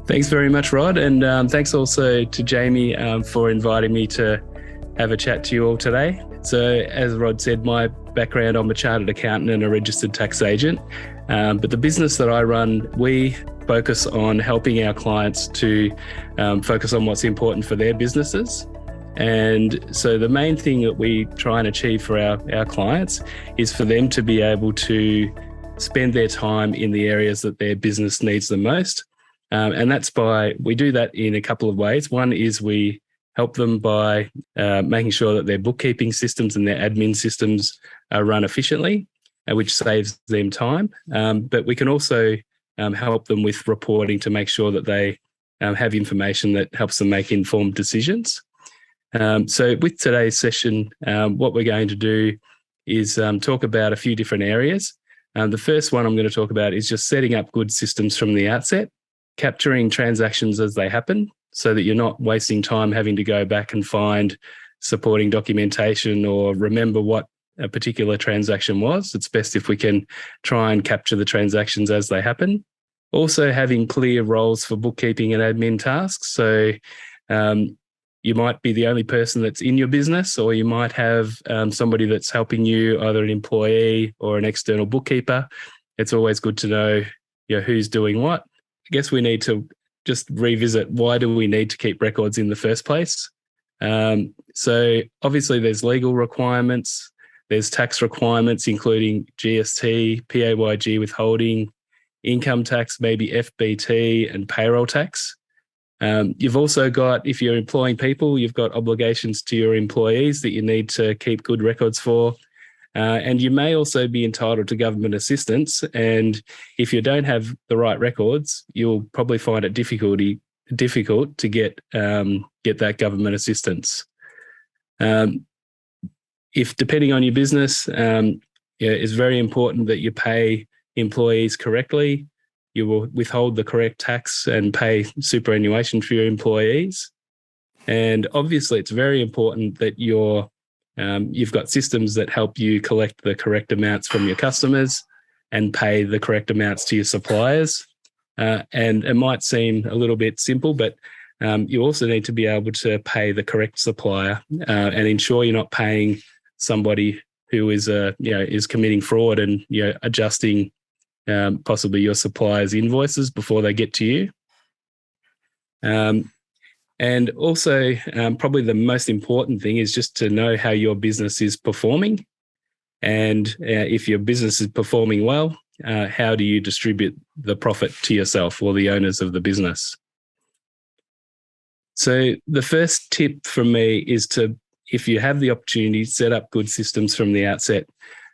Thanks very much, Rod. And thanks also to Jamie for inviting me to have a chat to you all today. So as Rod said, my background, I'm a chartered accountant and a registered tax agent. But the business that I run, we focus on helping our clients to focus on what's important for their businesses. And so the main thing that we try and achieve for our clients is for them to be able to spend their time in the areas that their business needs the most. And that's we do that in a couple of ways. One is we help them by making sure that their bookkeeping systems and their admin systems are run efficiently, which saves them time. But we can also help them with reporting to make sure that they have information that helps them make informed decisions. So with today's session, what we're going to do is talk about a few different areas. The first one I'm going to talk about is just setting up good systems from the outset, capturing transactions as they happen so that you're not wasting time having to go back and find supporting documentation or remember what a particular transaction was. It's best if we can try and capture the transactions as they happen. Also having clear roles for bookkeeping and admin tasks. So you might be the only person that's in your business, or you might have somebody that's helping you, either an employee or an external bookkeeper. It's always good to know, who's doing what. I guess we need to just revisit, why do we need to keep records in the first place? So obviously there's legal requirements, there's tax requirements, including GST, PAYG withholding, income tax, maybe FBT and payroll tax. You've also got, if you're employing people, you've got obligations to your employees that you need to keep good records for. And you may also be entitled to government assistance. And if you don't have the right records, you'll probably find it difficult to get that government assistance. If depending on your business, it's very important that you pay employees correctly. You will withhold the correct tax and pay superannuation for your employees. And obviously, it's very important that you've got systems that help you collect the correct amounts from your customers and pay the correct amounts to your suppliers. And it might seem a little bit simple, but you also need to be able to pay the correct supplier and ensure you're not paying somebody who is committing fraud and adjusting possibly your supplier's invoices before they get to you. And also, probably the most important thing is just to know how your business is performing. And if your business is performing well, how do you distribute the profit to yourself or the owners of the business? So the first tip from me is if you have the opportunity, set up good systems from the outset.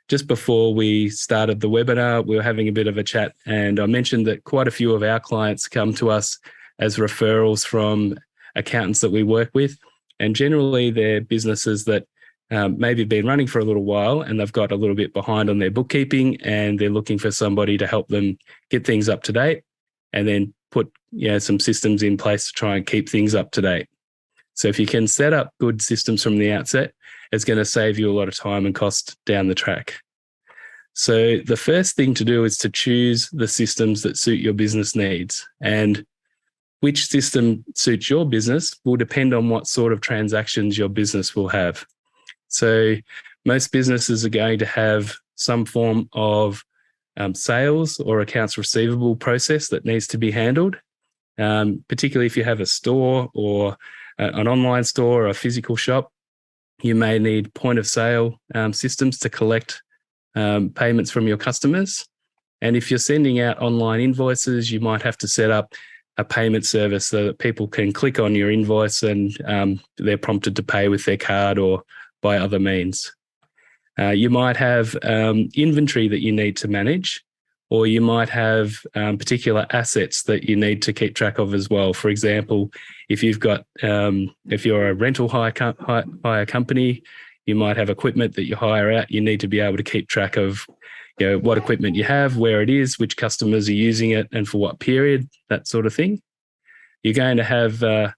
Just before we started the webinar, we were having a bit of a chat, and I mentioned that quite a few of our clients come to us as referrals from accountants that we work with. And generally they're businesses that maybe have been running for a little while and they've got a little bit behind on their bookkeeping, and they're looking for somebody to help them get things up to date and then put some systems in place to try and keep things up to date. So if you can set up good systems from the outset, it's going to save you a lot of time and cost down the track. So the first thing to do is to choose the systems that suit your business needs. And which system suits your business will depend on what sort of transactions your business will have. So most businesses are going to have some form of sales or accounts receivable process that needs to be handled, particularly if you have a store or an online store or a physical shop. You may need point of sale systems to collect payments from your customers. And if you're sending out online invoices, you might have to set up a payment service so that people can click on your invoice and they're prompted to pay with their card or by other means. You might have inventory that you need to manage, or you might have particular assets that you need to keep track of as well. For example, if you're a rental hire company, you might have equipment that you hire out. You need to be able to keep track of what equipment you have, where it is, which customers are using it, and for what period, that sort of thing. You're going to have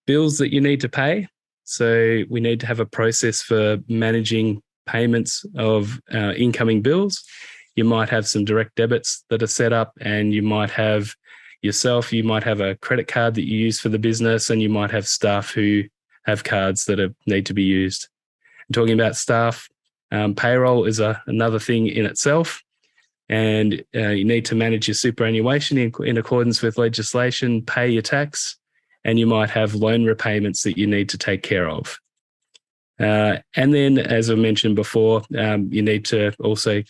bills that you need to pay. So we need to have a process for managing payments of incoming bills. You might have some direct debits that are set up, and you might have yourself, you might have a credit card that you use for the business, and you might have staff who have cards that need to be used. And talking about staff, payroll is another thing in itself. And you need to manage your superannuation in accordance with legislation, pay your tax, and you might have loan repayments that you need to take care of. And then, as I mentioned before, you need to also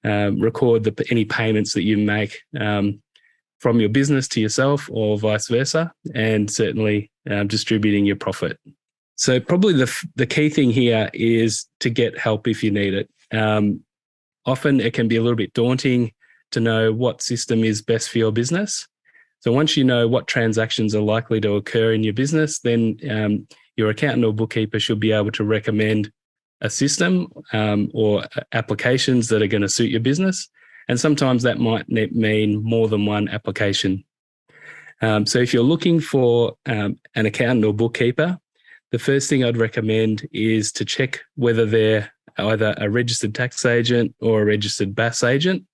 record any payments that you make from your business to yourself or vice versa, and certainly distributing your profit. So probably the key thing here is to get help if you need it. Often it can be a little bit daunting to know what system is best for your business. So once you know what transactions are likely to occur in your business, then your accountant or bookkeeper should be able to recommend a system or applications that are going to suit your business. And sometimes that might mean more than one application. So if you're looking for an accountant or bookkeeper, the first thing I'd recommend is to check whether they're either a registered tax agent or a registered BAS agent.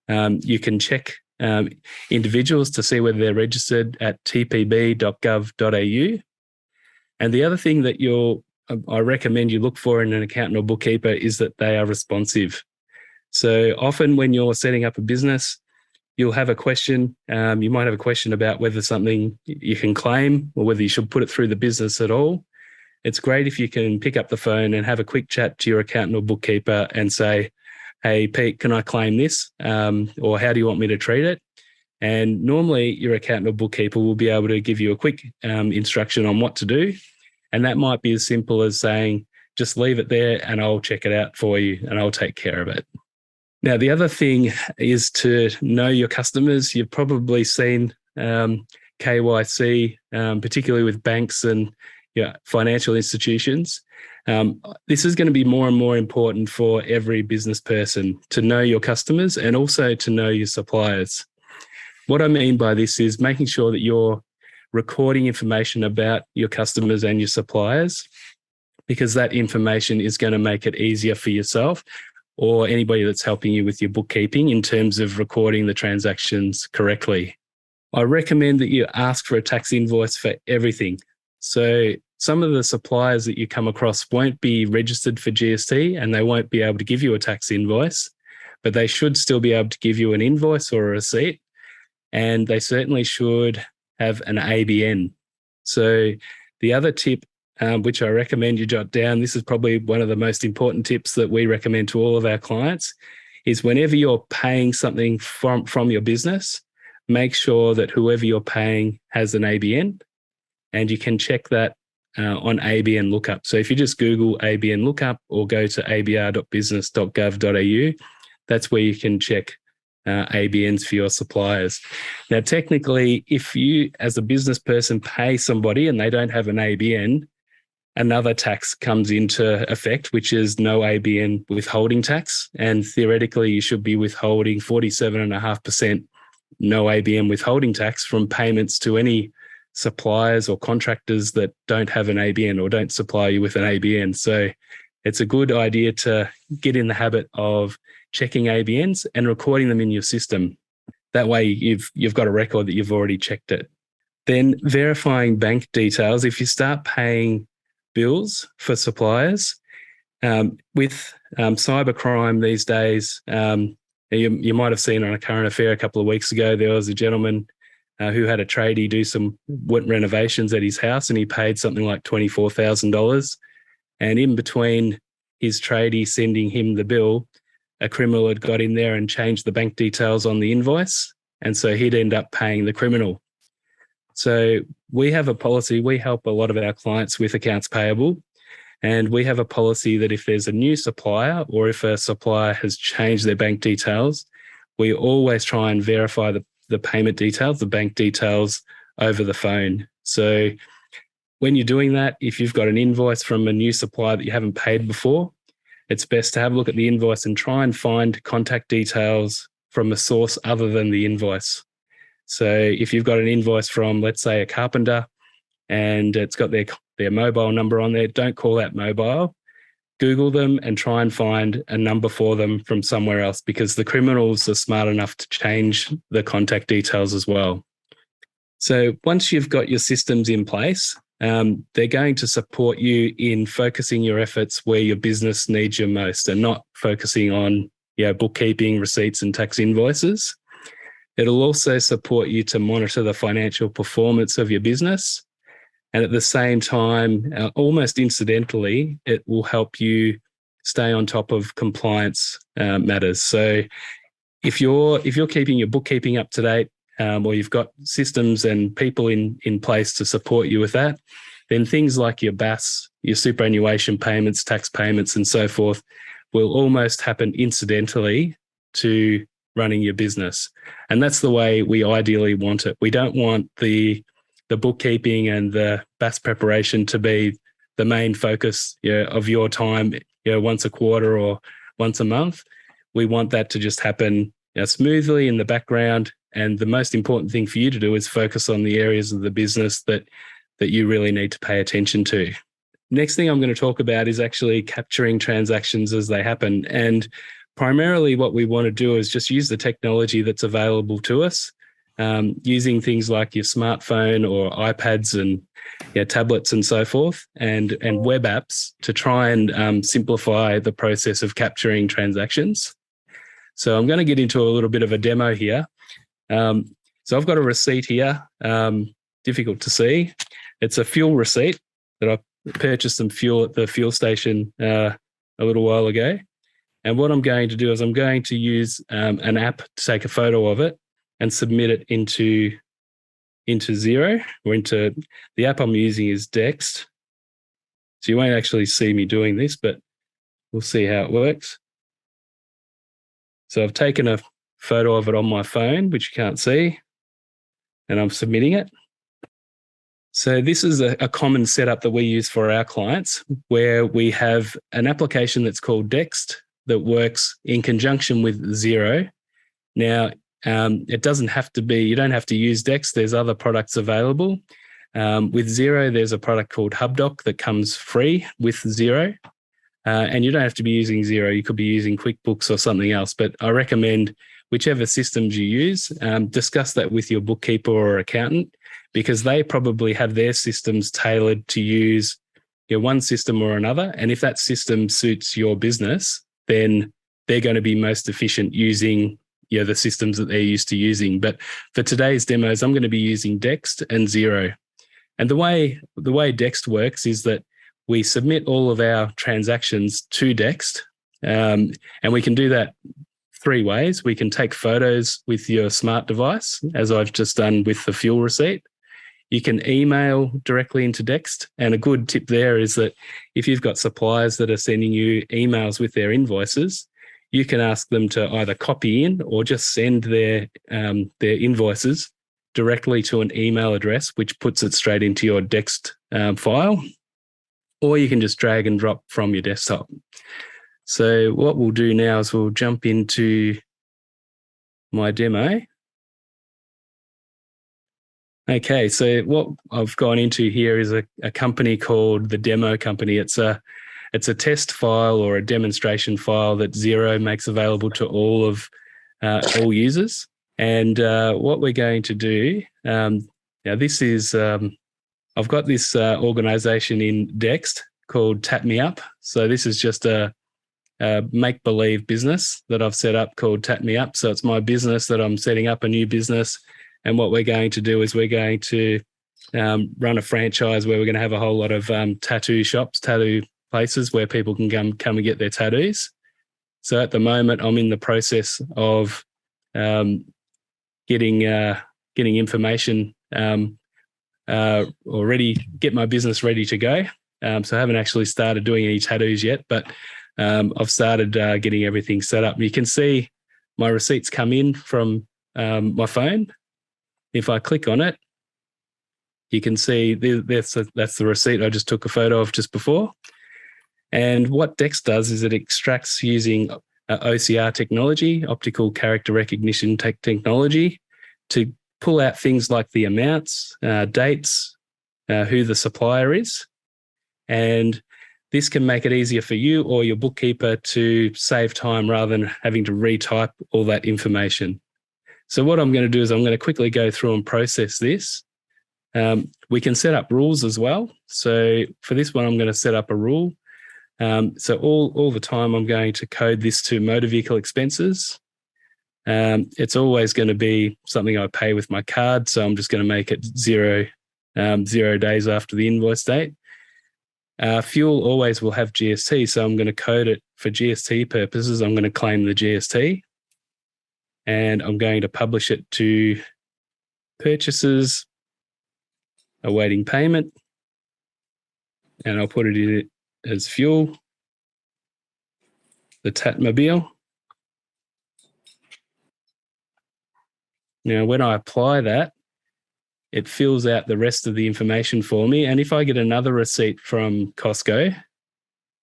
You can check individuals to see whether they're registered at tpb.gov.au. And the other thing that I recommend you look for in an accountant or bookkeeper is that they are responsive. So often when you're setting up a business, you'll have a question. You might have a question about whether something you can claim or whether you should put it through the business at all. It's great if you can pick up the phone and have a quick chat to your accountant or bookkeeper and say, hey, Pete, can I claim this? Or how do you want me to treat it? And normally your accountant or bookkeeper will be able to give you a quick instruction on what to do. And that might be as simple as saying, just leave it there and I'll check it out for you and I'll take care of it. Now, the other thing is to know your customers. You've probably seen KYC, particularly with banks and financial institutions. This is going to be more and more important for every business person to know your customers and also to know your suppliers. What I mean by this is making sure that you're recording information about your customers and your suppliers, because that information is going to make it easier for yourself or anybody that's helping you with your bookkeeping in terms of recording the transactions correctly. I recommend that you ask for a tax invoice for everything. So some of the suppliers that you come across won't be registered for GST and they won't be able to give you a tax invoice, but they should still be able to give you an invoice or a receipt, and they certainly should have an ABN. So the other tip, which I recommend you jot down, this is probably one of the most important tips that we recommend to all of our clients, is whenever you're paying something from your business, make sure that whoever you're paying has an ABN, and you can check that on ABN Lookup. So if you just Google ABN Lookup or go to abr.business.gov.au, that's where you can check ABNs for your suppliers. Now, technically, if you as a business person pay somebody and they don't have an ABN, another tax comes into effect, which is no ABN withholding tax. And theoretically, you should be withholding 47.5% no ABN withholding tax from payments to any suppliers or contractors that don't have an ABN or don't supply you with an ABN. So it's a good idea to get in the habit of checking ABNs and recording them in your system. That way you've got a record that you've already checked it. Then verifying bank details. If you start paying bills for suppliers, with cybercrime these days, you might have seen on a current affair a couple of weeks ago, there was a gentleman who had a tradie do some renovations at his house, and he paid something like $24,000. And in between his tradie sending him the bill, a criminal had got in there and changed the bank details on the invoice. And so he'd end up paying the criminal. So we have a policy, we help a lot of our clients with accounts payable. And we have a policy that if there's a new supplier or if a supplier has changed their bank details, we always try and verify the payment details, the bank details over the phone. So when you're doing that, if you've got an invoice from a new supplier that you haven't paid before, it's best to have a look at the invoice and try and find contact details from a source other than the invoice. So if you've got an invoice from, let's say, a carpenter and it's got their mobile number on there, don't call that mobile. Google them and try and find a number for them from somewhere else, because the criminals are smart enough to change the contact details as well. So once you've got your systems in place, they're going to support you in focusing your efforts where your business needs you most, and not focusing on bookkeeping, receipts, and tax invoices. It'll also support you to monitor the financial performance of your business. And at the same time, almost incidentally, it will help you stay on top of compliance matters. So if you're keeping your bookkeeping up to date, or you've got systems and people in place to support you with that, then things like your BAS, your superannuation payments, tax payments, and so forth will almost happen incidentally to running your business. And that's the way we ideally want it. We don't want the bookkeeping and the BAS preparation to be the main focus of your time once a quarter or once a month. We want that to just happen smoothly in the background. And the most important thing for you to do is focus on the areas of the business that you really need to pay attention to. Next thing I'm going to talk about is actually capturing transactions as they happen. And primarily what we want to do is just use the technology that's available to us, using things like your smartphone or iPads and tablets and so forth, and web apps to try and simplify the process of capturing transactions. So I'm going to get into a little bit of a demo here. So I've got a receipt here, difficult to see. It's a fuel receipt that I purchased some fuel at the fuel station a little while ago. And what I'm going to do is I'm going to use an app to take a photo of it and submit it into Xero, or into the app I'm using is Dext. So you won't actually see me doing this, but we'll see how it works. So I've taken a photo of it on my phone, which you can't see, and I'm submitting it. So this is a common setup that we use for our clients, where we have an application that's called Dext that works in conjunction with Xero. Now, it doesn't have to be, you don't have to use Dext. There's other products available. With Xero, there's a product called HubDoc that comes free with Xero. And you don't have to be using Xero. You could be using QuickBooks or something else. But I recommend whichever systems you use, discuss that with your bookkeeper or accountant, because they probably have their systems tailored to use one system or another. And if that system suits your business, then they're going to be most efficient using the systems that they're used to using. But for today's demos, I'm going to be using Dext and Xero. And the way Dext works is that we submit all of our transactions to Dext, and we can do that three ways. We can take photos with your smart device, as I've just done with the fuel receipt. You can email directly into Dext. And a good tip there is that if you've got suppliers that are sending you emails with their invoices, you can ask them to either copy in or just send their invoices directly to an email address, which puts it straight into your Dext file, or you can just drag and drop from your desktop. So what we'll do now is we'll jump into my demo. Okay, so what I've gone into here is a company called the Demo Company. It's a test file or a demonstration file that Xero makes available to all users. And what we're going to do, now this is, I've got this organization in Dext called Tap Me Up. So this is just a make-believe business that I've set up called Tap Me Up. So it's my business that I'm setting up, a new business. And what we're going to do is we're going to run a franchise where we're going to have a whole lot of tattoo shops, tattoo places where people can come and get their tattoos. So at the moment, I'm in the process of getting information already, get my business ready to go. So I haven't actually started doing any tattoos yet, but I've started getting everything set up. You can see my receipts come in from my phone. If I click on it, you can see that's the receipt I just took a photo of just before. And what Dext does is it extracts using OCR technology, optical character recognition technology, to pull out things like the amounts, dates, who the supplier is. And This can make it easier for you or your bookkeeper to save time rather than having to retype all that information. So what I'm going to do is I'm going to quickly go through and process this. We can set up rules as well. So for this one, I'm going to set up a rule. So all the time I'm going to code this to motor vehicle expenses. It's always going to be something I pay with my card. So I'm just going to make it 0 days after the invoice date. Fuel always will have GST. So I'm going to code it for GST purposes. I'm going to claim the GST and I'm going to publish it to purchases awaiting payment. And I'll put it in as fuel, the Tatmobile. Now, when I apply that, it fills out the rest of the information for me. And if I get another receipt from Costco,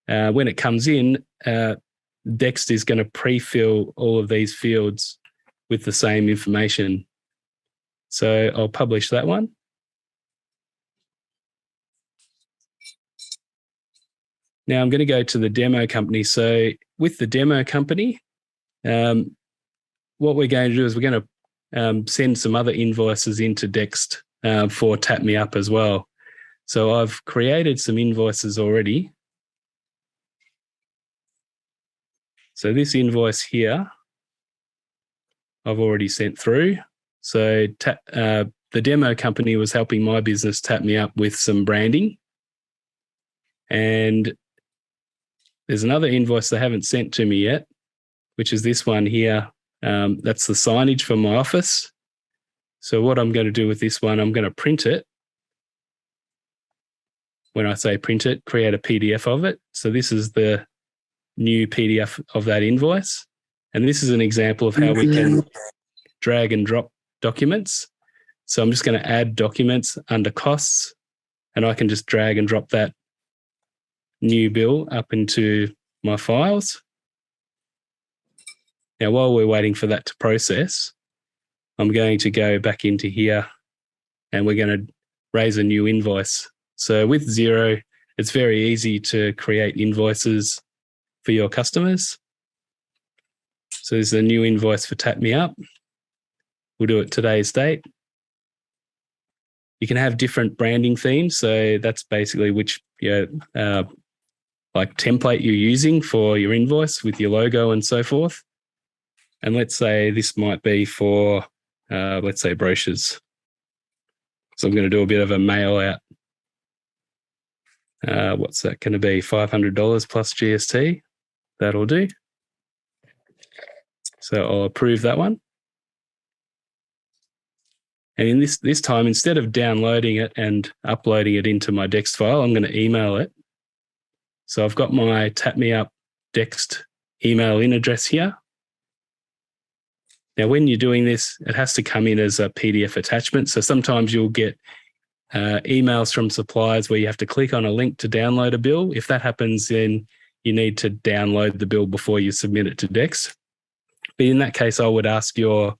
when it comes in, Dext is going to pre-fill all of these fields with the same information. So I'll publish that one. Now I'm going to go to the demo company. So with the demo company, what we're going to do is we're going to send some other invoices into Dext for Tap Me Up as well. So I've created some invoices already. So this invoice here, I've already sent through. So the demo company was helping my business Tap Me Up with some branding. And there's another invoice they haven't sent to me yet, which is this one here. That's the signage for my office. So what I'm going to do with this one, I'm going to print it. When I say print it, create a PDF of it. So this is the new PDF of that invoice. And this is an example of how we can drag and drop documents. So I'm just going to add documents under costs, and I can just drag and drop that new bill up into my files. Now, while we're waiting for that to process, I'm going to go back into here and we're going to raise a new invoice. So with Xero, it's very easy to create invoices for your customers. So there's a new invoice for Tap Me Up. We'll do it today's date. You can have different branding themes. So that's basically which like template you're using for your invoice with your logo and so forth. And let's say this might be for, let's say, brochures. So I'm going to do a bit of a mail out. What's that going to be? $500 plus GST. That'll do. So I'll approve that one. And in this time, instead of downloading it and uploading it into my Dext file, I'm going to email it. So I've got my Tap Me Up Dext email in address here. Now, when you're doing this, it has to come in as a PDF attachment. So sometimes you'll get emails from suppliers where you have to click on a link to download a bill. If that happens, then you need to download the bill before you submit it to Dext. But in that case, I would ask your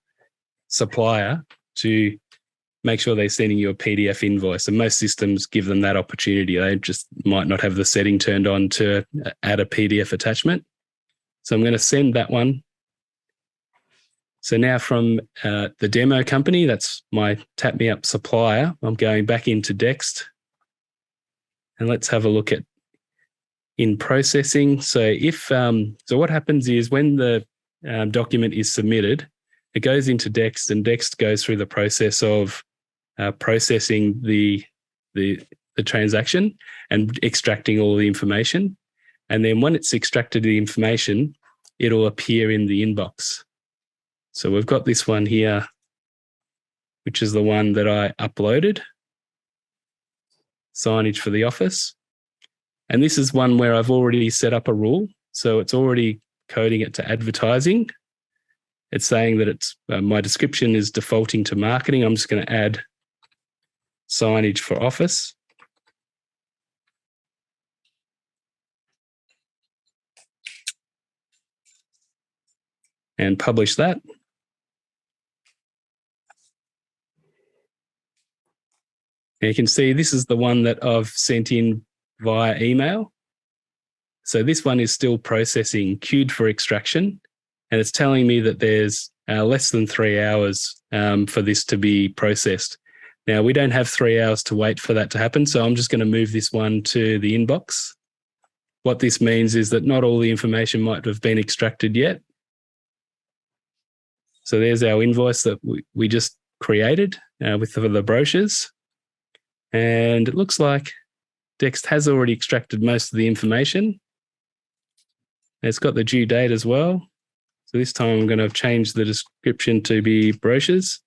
supplier to make sure they're sending you a PDF invoice. And most systems give them that opportunity. They just might not have the setting turned on to add a PDF attachment. So I'm going to send that one. So now from the demo company, that's my Tap Me Up supplier, I'm going back into Dext. And let's have a look at in processing. So if so what happens is when the document is submitted, it goes into Dext, and Dext goes through the process of processing the transaction and extracting all the information. And then when it's extracted the information, it'll appear in the inbox. So we've got this one here, which is the one that I uploaded, signage for the office. And this is one where I've already set up a rule. So it's already coding it to advertising. It's saying that it's my description is defaulting to marketing. I'm just going to add signage for office. And publish that. And you can see this is the one that I've sent in via email. So this one is still processing, queued for extraction, and it's telling me that there's less than 3 hours for this to be processed. Now, we don't have 3 hours to wait for that to happen, so I'm just going to move this one to the inbox. What this means is that not all the information might have been extracted yet. So there's our invoice that we just created with the brochures. And it looks like Dext has already extracted most of the information. It's got the due date as well. So this time I'm going to change the description to be brochures.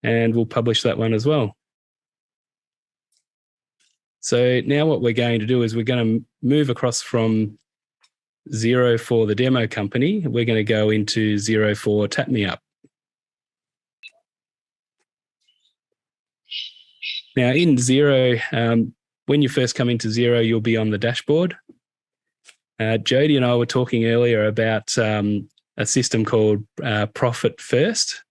And we'll publish that one as well. So now what we're going to do is we're going to move across from Xero for the demo company. We're going to go into Xero for Tap Me Up. Now in Xero, when you first come into Xero, you'll be on the dashboard. Jody and I were talking earlier about a system called Profit First,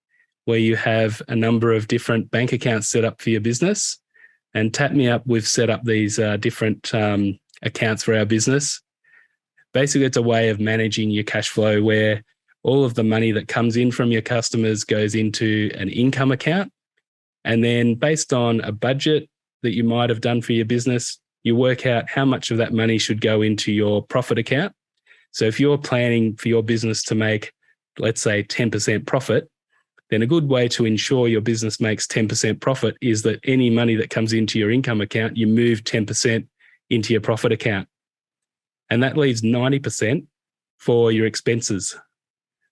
where you have a number of different bank accounts set up for your business. And Tap Me Up, we've set up these different accounts for our business. Basically, it's a way of managing your cash flow where all of the money that comes in from your customers goes into an income account. And then based on a budget that you might have done for your business, you work out how much of that money should go into your profit account. So if you're planning for your business to make, let's say, 10% profit, then a good way to ensure your business makes 10% profit is that any money that comes into your income account, you move 10% into your profit account. And that leaves 90% for your expenses.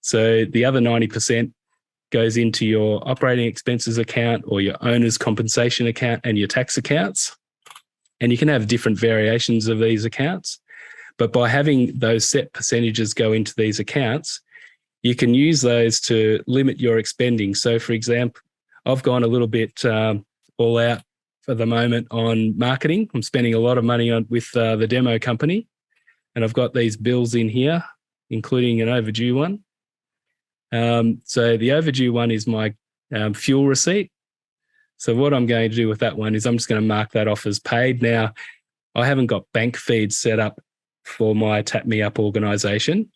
So the other 90% goes into your operating expenses account or your owner's compensation account and your tax accounts. And you can have different variations of these accounts. But by having those set percentages go into these accounts, you can use those to limit your expending. So, for example, I've gone a little bit all out for the moment on marketing. I'm spending a lot of money with the demo company, and I've got these bills in here, including an overdue one. So the overdue one is my fuel receipt. So what I'm going to do with that one is I'm just going to mark that off as paid. Now, I haven't got bank feeds set up for my Tap Me Up organisation.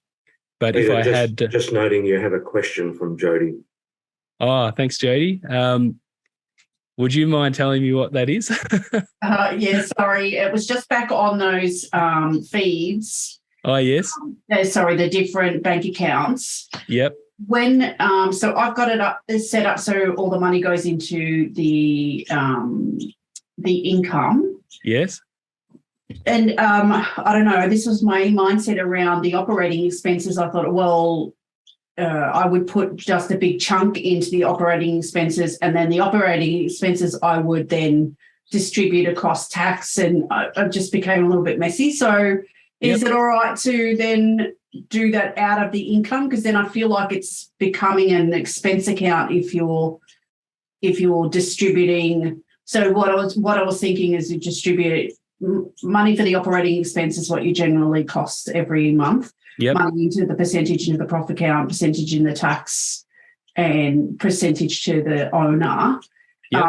But Peter, if I had... Just noting you have a question from Jody. Oh, thanks, Jody. Would you mind telling me what that is? Yeah, sorry. It was just back on those feeds. Oh, yes. The different bank accounts. Yep. When so I've got it set up so all the money goes into the income. Yes. And I don't know, this was my mindset around the operating expenses. I thought, well, I would put just a big chunk into the operating expenses, and then the operating expenses I would then distribute across tax, and I just became a little bit messy. So is it all right to then do that out of the income? Because then I feel like it's becoming an expense account if you're distributing. So what I was thinking is you distribute money for the operating expenses, what you generally cost every month. Yep. Money into the percentage into the profit account, percentage in the tax, and percentage to the owner. Yep.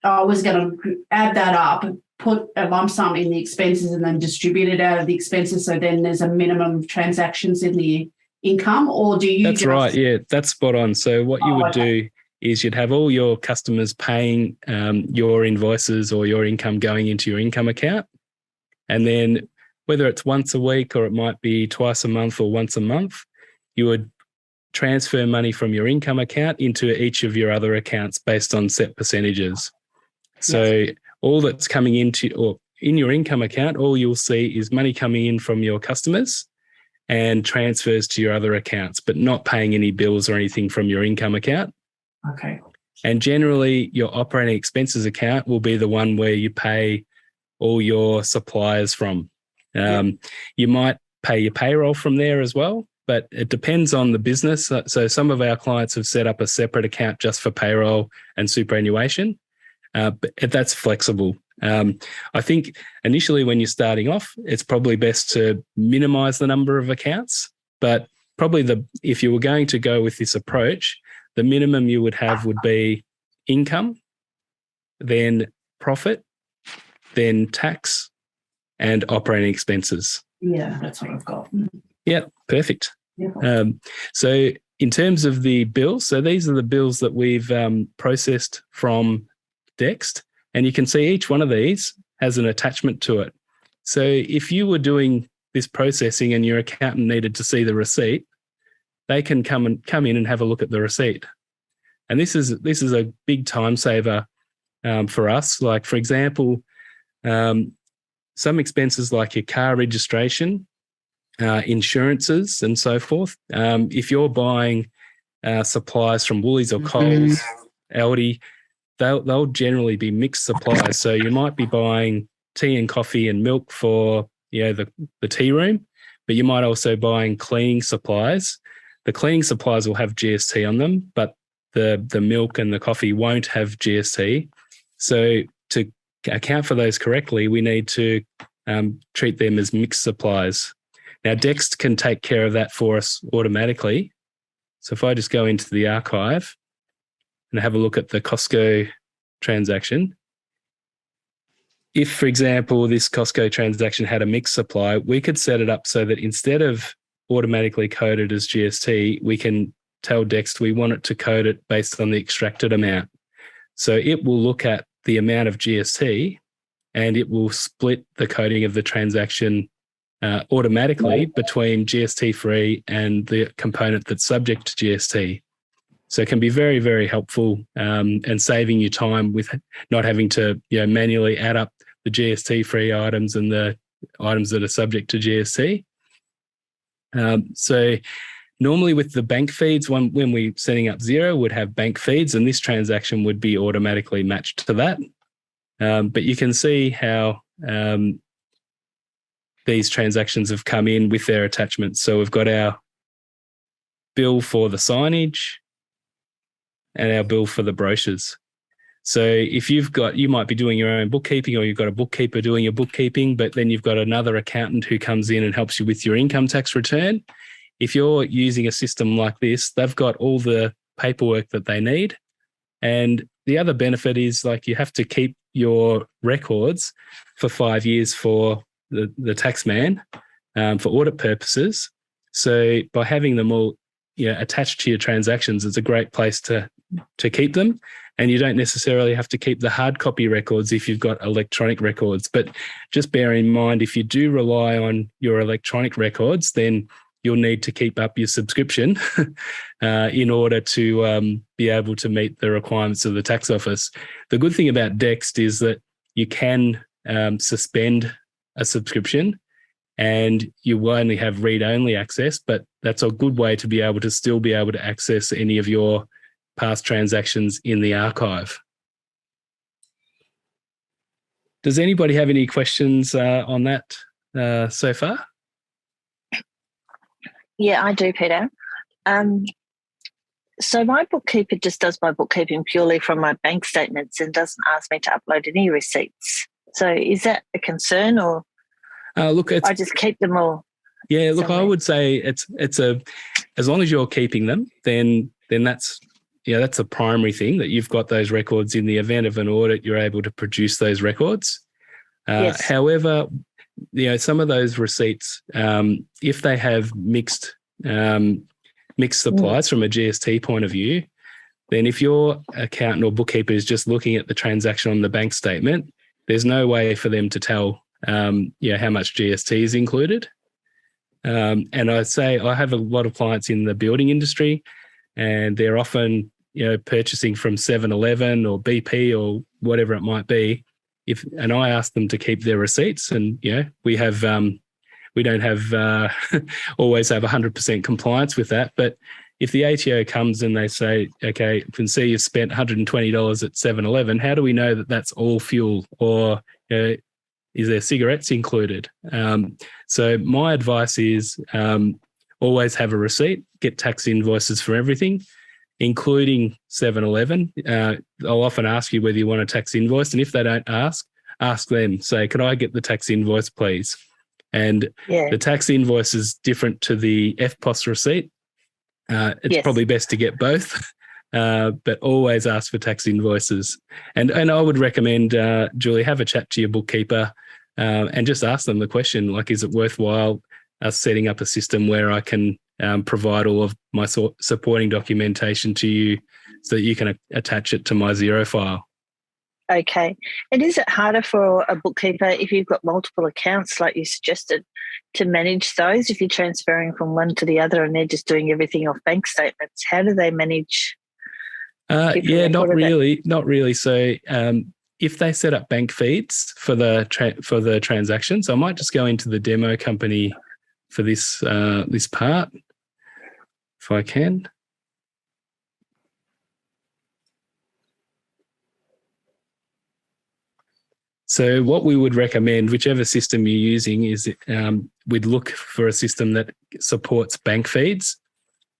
I was going to add that up, put a lump sum in the expenses, and then distribute it out of the expenses. So then there's a minimum of transactions in the income, or do you? That's right. Yeah, that's spot on. So what you would do is you'd have all your customers paying your invoices or your income going into your income account. And then whether it's once a week or it might be twice a month or once a month, you would transfer money from your income account into each of your other accounts based on set percentages. So all that's coming into or in your income account, all you'll see is money coming in from your customers and transfers to your other accounts, but not paying any bills or anything from your income account. Okay. And generally, your operating expenses account will be the one where you pay all your suppliers from. You might pay your payroll from there as well, but it depends on the business. So some of our clients have set up a separate account just for payroll and superannuation, but that's flexible. I think initially when you're starting off, it's probably best to minimize the number of accounts, but probably if you were going to go with this approach, the minimum you would have would be income, then profit, then tax, and operating expenses. Yeah, that's what I've got. Yeah, perfect. Yeah. So in terms of the bills, so these are the bills that we've processed from Dext, and you can see each one of these has an attachment to it. So if you were doing this processing and your accountant needed to see the receipt, they can come in and have a look at the receipt. And this is a big time saver for us. Like, for example, some expenses like your car registration, insurances and so forth. If you're buying supplies from Woolies or Coles, Aldi, they'll generally be mixed supplies. So you might be buying tea and coffee and milk for the tea room, but you might also buying cleaning supplies. The cleaning supplies will have GST on them, but the milk and the coffee won't have GST. So to account for those correctly, we need to treat them as mixed supplies. Now, Dext can take care of that for us automatically. So if I just go into the archive and have a look at the Costco transaction, if, for example, this Costco transaction had a mixed supply, we could set it up so that instead of automatically coded as GST, we can tell Dext we want it to code it based on the extracted amount. So it will look at the amount of GST and it will split the coding of the transaction automatically between GST-free and the component that's subject to GST. So it can be very, very helpful and saving you time with not having to manually add up the GST-free items and the items that are subject to GST. So normally with the bank feeds, when we're setting up Xero, would have bank feeds, and this transaction would be automatically matched to that. But you can see how these transactions have come in with their attachments. So we've got our bill for the signage and our bill for the brochures. So if you might be doing your own bookkeeping, or you've got a bookkeeper doing your bookkeeping, but then you've got another accountant who comes in and helps you with your income tax return. If you're using a system like this, they've got all the paperwork that they need. And the other benefit is, like, you have to keep your records for 5 years for the tax man for audit purposes. So by having them all attached to your transactions, it's a great place to keep them. And you don't necessarily have to keep the hard copy records if you've got electronic records. But just bear in mind, if you do rely on your electronic records, then you'll need to keep up your subscription in order to be able to meet the requirements of the tax office. The good thing about Dext is that you can suspend a subscription and you will only have read-only access, but that's a good way to be able to still be able to access any of your past transactions in the archive. Does anybody have any questions on that so far? Yeah, I do, Peter. So my bookkeeper just does my bookkeeping purely from my bank statements and doesn't ask me to upload any receipts. So is that a concern, or look, I just keep them all? Yeah, look, somewhere? I would say it's as long as you're keeping them, then that's a primary thing, that you've got those records. In the event of an audit, you're able to produce those records. Yes. However, some of those receipts, if they have mixed supplies from a GST point of view, then if your accountant or bookkeeper is just looking at the transaction on the bank statement, there's no way for them to tell how much GST is included. And I say I have a lot of clients in the building industry, and they're often purchasing from 7-Eleven or BP or whatever it might be. And I ask them to keep their receipts, and we don't have always have 100% compliance with that. But if the ATO comes and they say, okay, you can see you've spent $120 at 7-Eleven, how do we know that that's all fuel, or is there cigarettes included? So my advice is always have a receipt, get tax invoices for everything, including 7-Eleven. I'll often ask you whether you want a tax invoice, and if they don't ask them, say, could I get the tax invoice, please? And the tax invoice is different to the FPOS receipt. It's probably best to get both, but always ask for tax invoices. And I would recommend, Julie, have a chat to your bookkeeper and just ask them the question, like, is it worthwhile us setting up a system where I can provide all of my supporting documentation to you so that you can attach it to my Xero file? Okay. And is it harder for a bookkeeper if you've got multiple accounts, like you suggested, to manage those if you're transferring from one to the other and they're just doing everything off bank statements? How do they manage? Yeah, not really. Not really. So if they set up bank feeds for the transactions, I might just go into the demo company for this this part, if I can. So what we would recommend, whichever system you're using, is we'd look for a system that supports bank feeds.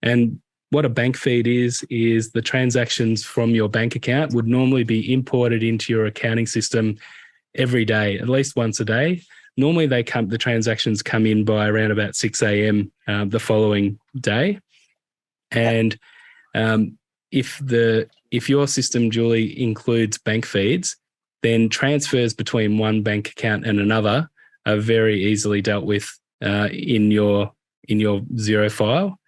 And what a bank feed is the transactions from your bank account would normally be imported into your accounting system every day, at least once a day. Normally the transactions come in by around about 6 a.m. The following day. And if your system, Julie, includes bank feeds, then transfers between one bank account and another are very easily dealt with in your Xero file.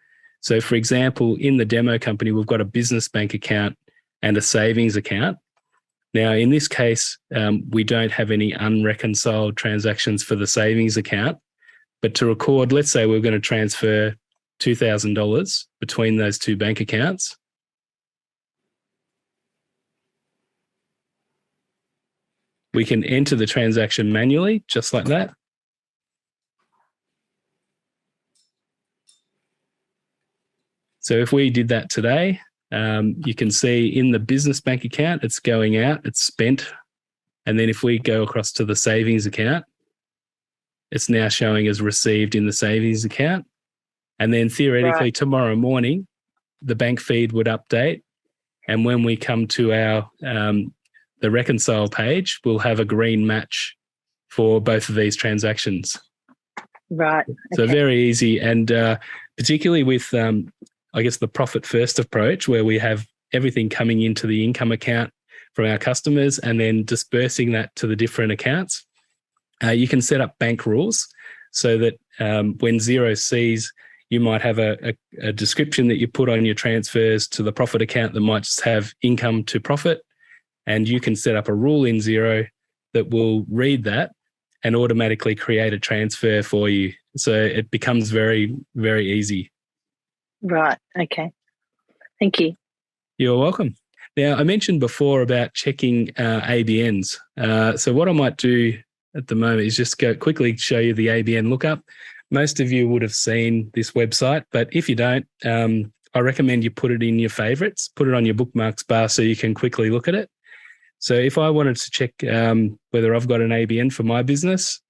So, for example, in the demo company, we've got a business bank account and a savings account. Now, in this case, we don't have any unreconciled transactions for the savings account. But to record, let's say we're going to transfer $2,000 between those two bank accounts. We can enter the transaction manually, just like that. So if we did that today, you can see in the business bank account, it's going out, it's spent. And then if we go across to the savings account, it's now showing as received in the savings account. And then theoretically tomorrow morning, the bank feed would update. And when we come to our the reconcile page, we'll have a green match for both of these transactions. Right. Okay. So very easy. And particularly with, I guess, the profit first approach, where we have everything coming into the income account from our customers and then dispersing that to the different accounts, you can set up bank rules so that when Xero sees, you might have a description that you put on your transfers to the profit account that might just have income to profit. And you can set up a rule in Xero that will read that and automatically create a transfer for you. So it becomes very, very easy. Right. Okay. Thank you. You're welcome. Now, I mentioned before about checking ABNs. So what I might do at the moment is just go quickly show you the ABN lookup. Most of you would have seen this website, but if you don't, I recommend you put it in your favorites, put it on your bookmarks bar so you can quickly look at it. So if I wanted to check whether I've got an ABN for my business,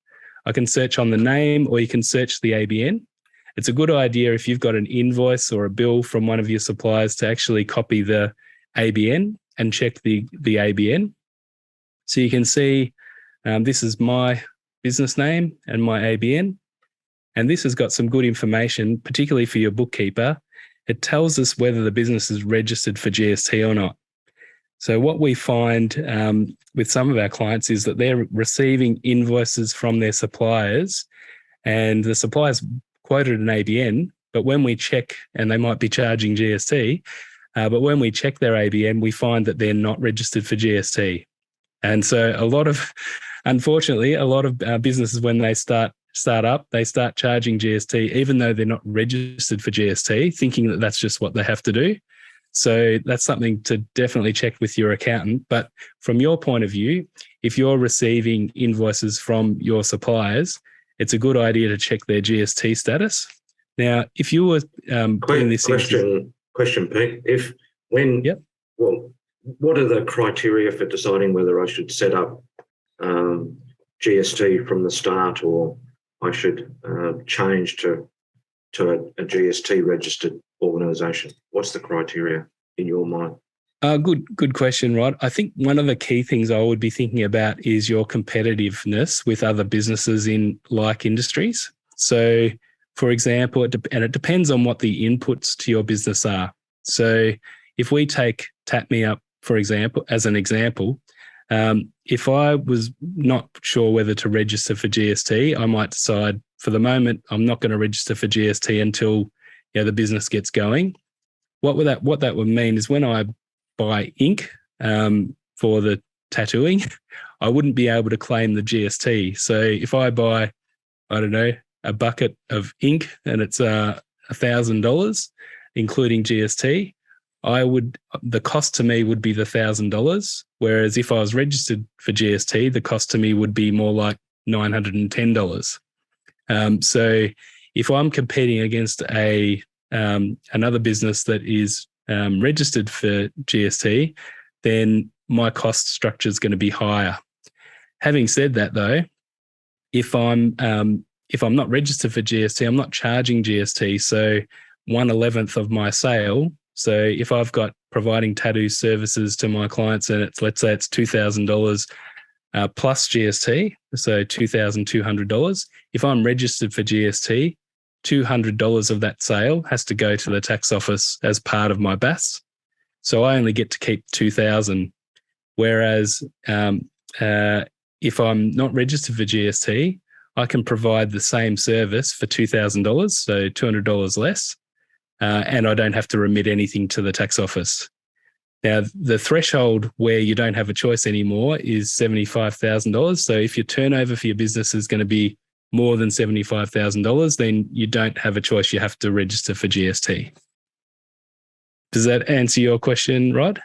I can search on the name or you can search the ABN. It's a good idea if you've got an invoice or a bill from one of your suppliers to actually copy the ABN and check the ABN. So you can see this is my business name and my ABN. And this has got some good information, particularly for your bookkeeper. It tells us whether the business is registered for GST or not. So what we find with some of our clients is that they're receiving invoices from their suppliers and the suppliers quoted an ABN, but when we check, and they might be charging GST, but when we check their ABN, we find that they're not registered for GST. And so unfortunately, a lot of businesses, when they start up, they start charging GST, even though they're not registered for GST, thinking that that's just what they have to do. So that's something to definitely check with your accountant. But from your point of view, if you're receiving invoices from your suppliers, it's a good idea to check their GST status. Now, if you were doing this question, Pete, what are the criteria for deciding whether I should set up GST from the start or I should change to a GST registered organisation? What's the criteria in your mind? Good question, Rod. I think one of the key things I would be thinking about is your competitiveness with other businesses in like industries. So, for example, it depends on what the inputs to your business are. So, if we take Tap Me Up, for example, as an example, if I was not sure whether to register for GST, I might decide for the moment I'm not going to register for GST until the business gets going. What that would mean is when I buy ink for the tattooing, I wouldn't be able to claim the GST. So if I buy, I don't know, a bucket of ink and it's $1,000, including GST, the cost to me would be the $1,000. Whereas if I was registered for GST, the cost to me would be more like $910. So if I'm competing against another business that is registered for GST, then my cost structure is going to be higher. Having said that, though, if I'm not registered for GST, I'm not charging GST. So 1/11 of my sale. So if I've got providing tattoo services to my clients and let's say it's $2,000 plus GST, so $2,200. If I'm registered for GST, $200 of that sale has to go to the tax office as part of my BAS. So I only get to keep $2,000. Whereas if I'm not registered for GST, I can provide the same service for $2,000, so $200 less, and I don't have to remit anything to the tax office. Now, the threshold where you don't have a choice anymore is $75,000. So if your turnover for your business is going to be more than $75,000, then you don't have a choice. You have to register for GST. Does that answer your question, Rod?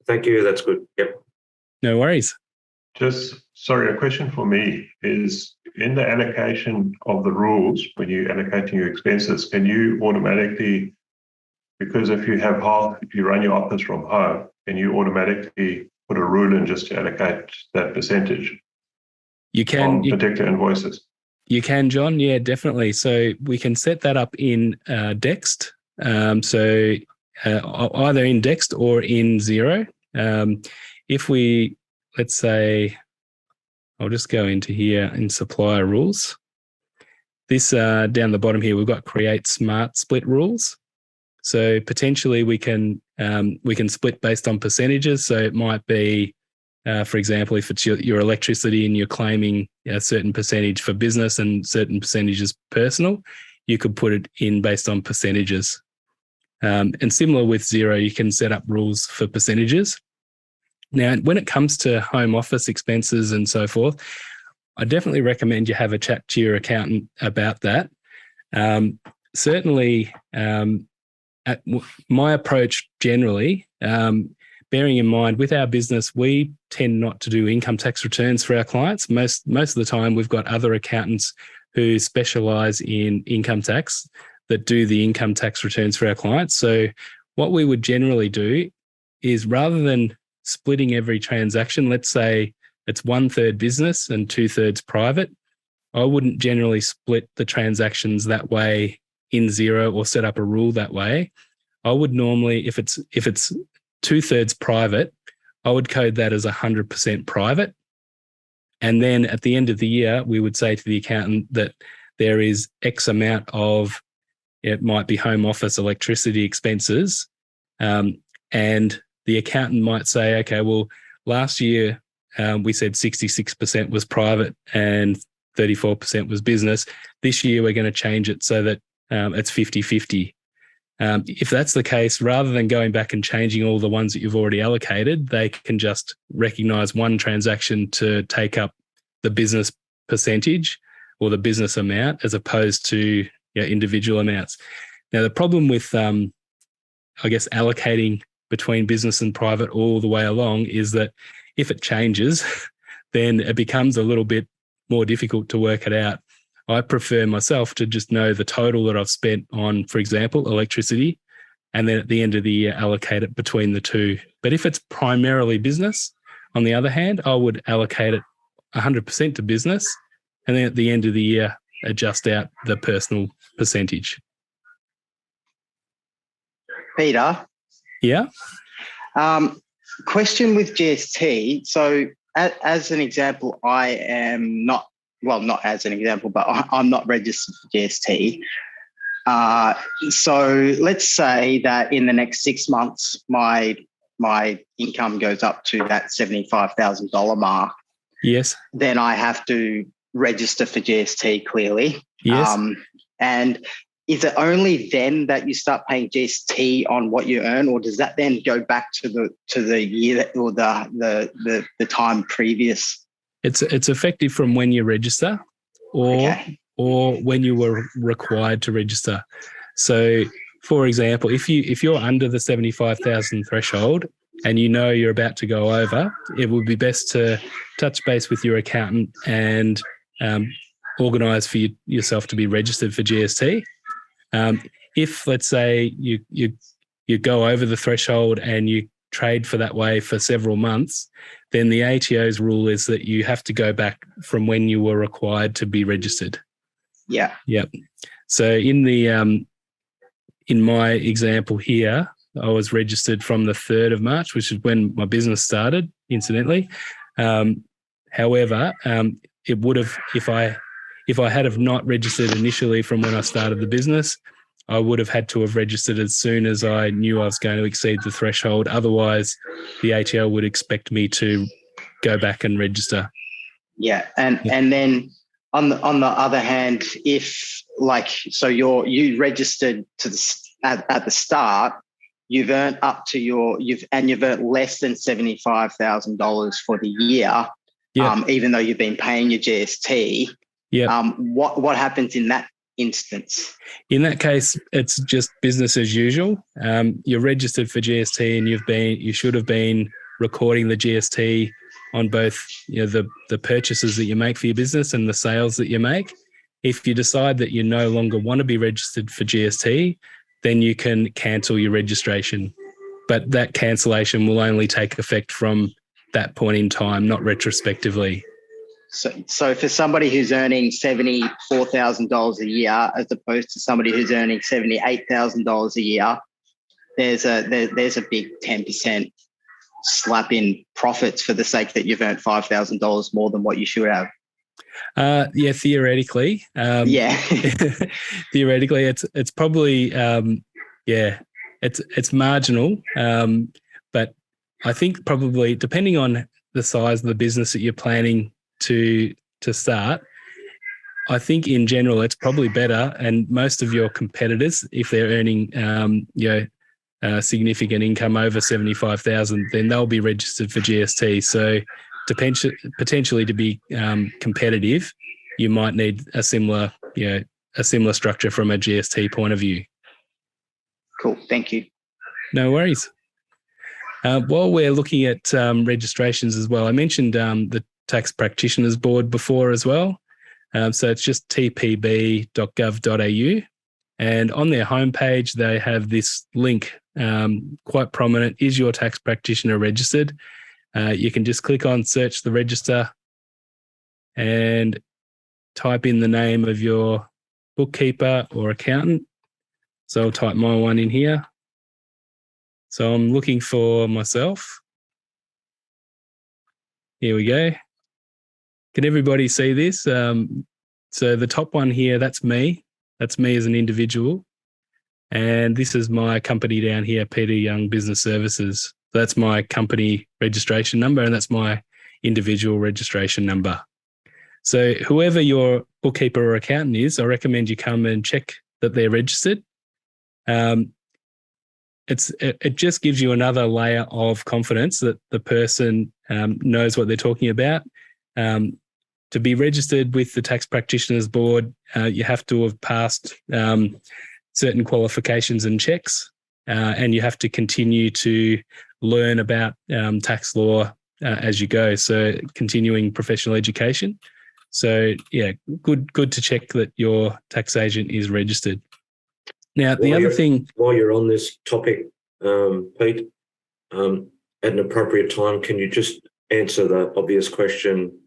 Thank you. That's good. Yep. No worries. A question for me is, in the allocation of the rules, when you're allocating your expenses, can you automatically, because if you run your office from home, can you automatically put a rule in just to allocate that percentage? You can. On particular invoices? You can, John. Yeah, definitely. So we can set that up in Dext. Either in Dext or in Xero. If we, let's say, I'll just go into here in supplier rules. This down the bottom here, we've got create smart split rules. So potentially we can split based on percentages. So it might be, for example, if it's your electricity and you're claiming a certain percentage for business and certain percentages personal, you could put it in based on percentages. And similar with Xero, you can set up rules for percentages. Now, when it comes to home office expenses and so forth, I definitely recommend you have a chat to your accountant about that. Certainly, my approach generally, bearing in mind with our business, we tend not to do income tax returns for our clients. Most of the time, we've got other accountants who specialise in income tax that do the income tax returns for our clients. So what we would generally do is, rather than splitting every transaction, let's say it's 1/3 business and 2/3 private, I wouldn't generally split the transactions that way in Xero or set up a rule that way. I would normally, if it's 2/3 private, I would code that as 100% private. And then at the end of the year, we would say to the accountant that there is X amount of, it might be home office electricity expenses, and the accountant might say, okay, well, last year we said 66% was private and 34% was business. This year we're going to change it so that it's 50-50. If that's the case, rather than going back and changing all the ones that you've already allocated, they can just recognise one transaction to take up the business percentage or the business amount as opposed to individual amounts. Now, the problem with, allocating between business and private all the way along is that if it changes, then it becomes a little bit more difficult to work it out. I prefer myself to just know the total that I've spent on, for example, electricity, and then at the end of the year, allocate it between the two. But if it's primarily business, on the other hand, I would allocate it 100% to business, and then at the end of the year, adjust out the personal percentage. Peter? Yeah? Question with GST. So as an example, I am not, well, not as an example, but I'm not registered for GST. So let's say that in the next 6 months, my income goes up to that $75,000 mark. Yes. Then I have to register for GST clearly. Yes. And is it only then that you start paying GST on what you earn, or does that then go back to the year or the time previous? It's effective from when you register, or when you were required to register. So, for example, if you're under the 75,000 threshold and you know you're about to go over, it would be best to touch base with your accountant and organise for yourself to be registered for GST. If, let's say, you go over the threshold and you trade for that way for several months, then the ATO's rule is that you have to go back from when you were required to be registered. Yeah. Yep. So in my example here, I was registered from the 3rd of March, which is when my business started, incidentally. However, it would have, if I had have not registered initially from when I started the business, I would have had to have registered as soon as I knew I was going to exceed the threshold. Otherwise, the ATO would expect me to go back and register. Yeah, and then on the other hand, if you registered at the start, you've earned you've earned less than $75,000 for the year, even though you've been paying your GST. Yeah. What happens in that instance? In that case, it's just business as usual. You're registered for GST, and you should have been recording the GST on both, the purchases that you make for your business and the sales that you make. If you decide that you no longer want to be registered for GST, then you can cancel your registration. But that cancellation will only take effect from that point in time, not retrospectively. So for somebody who's earning $74,000 a year, as opposed to somebody who's earning $78,000 a year, there's a big 10% slap in profits for the sake that you've earned $5,000 more than what you should have. Theoretically. Theoretically, it's probably it's marginal, but I think probably depending on the size of the business that you're planning to start, I think in general it's probably better. And most of your competitors, if they're earning significant income over 75,000, then they'll be registered for GST. So potentially to be competitive, you might need a similar structure from a GST point of view. Cool, thank you. No worries. While we're looking at registrations as well, I mentioned the Tax Practitioners Board before as well. So it's just tpb.gov.au. And on their homepage, they have this link, quite prominent, is your tax practitioner registered? You can just click on search the register and type in the name of your bookkeeper or accountant. So I'll type my one in here. So I'm looking for myself. Here we go. Can everybody see this? So the top one here, that's me. That's me as an individual. And this is my company down here, Peter Young Business Services. That's my company registration number, and that's my individual registration number. So whoever your bookkeeper or accountant is, I recommend you come and check that they're registered. It just gives you another layer of confidence that the person knows what they're talking about. To be registered with the Tax Practitioners Board, you have to have passed certain qualifications and checks, and you have to continue to learn about tax law as you go. So continuing professional education. So yeah, good to check that your tax agent is registered. Now, the other thing... While you're on this topic, Pete, at an appropriate time, can you just answer the obvious question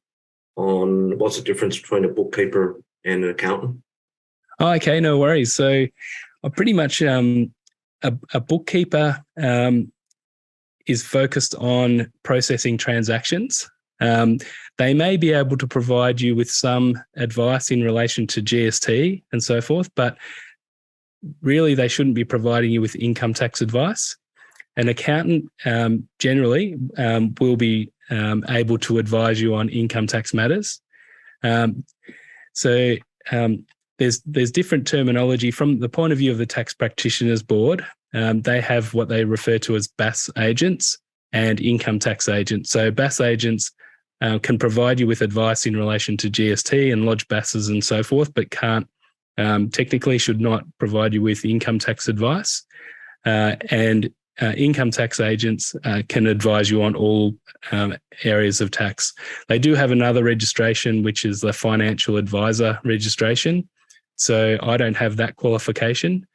on what's the difference between a bookkeeper and an accountant? Oh, okay, no worries. So pretty much a bookkeeper is focused on processing transactions. They may be able to provide you with some advice in relation to GST and so forth, but really they shouldn't be providing you with income tax advice. An accountant generally will be able to advise you on income tax matters. So there's different terminology from the point of view of the Tax Practitioners Board. They have what they refer to as BAS agents and income tax agents. So BAS agents can provide you with advice in relation to GST and lodge BASs and so forth, but can't technically should not provide you with income tax advice. And income tax agents can advise you on all areas of tax. They do have another registration, which is the financial advisor registration. So I don't have that qualification.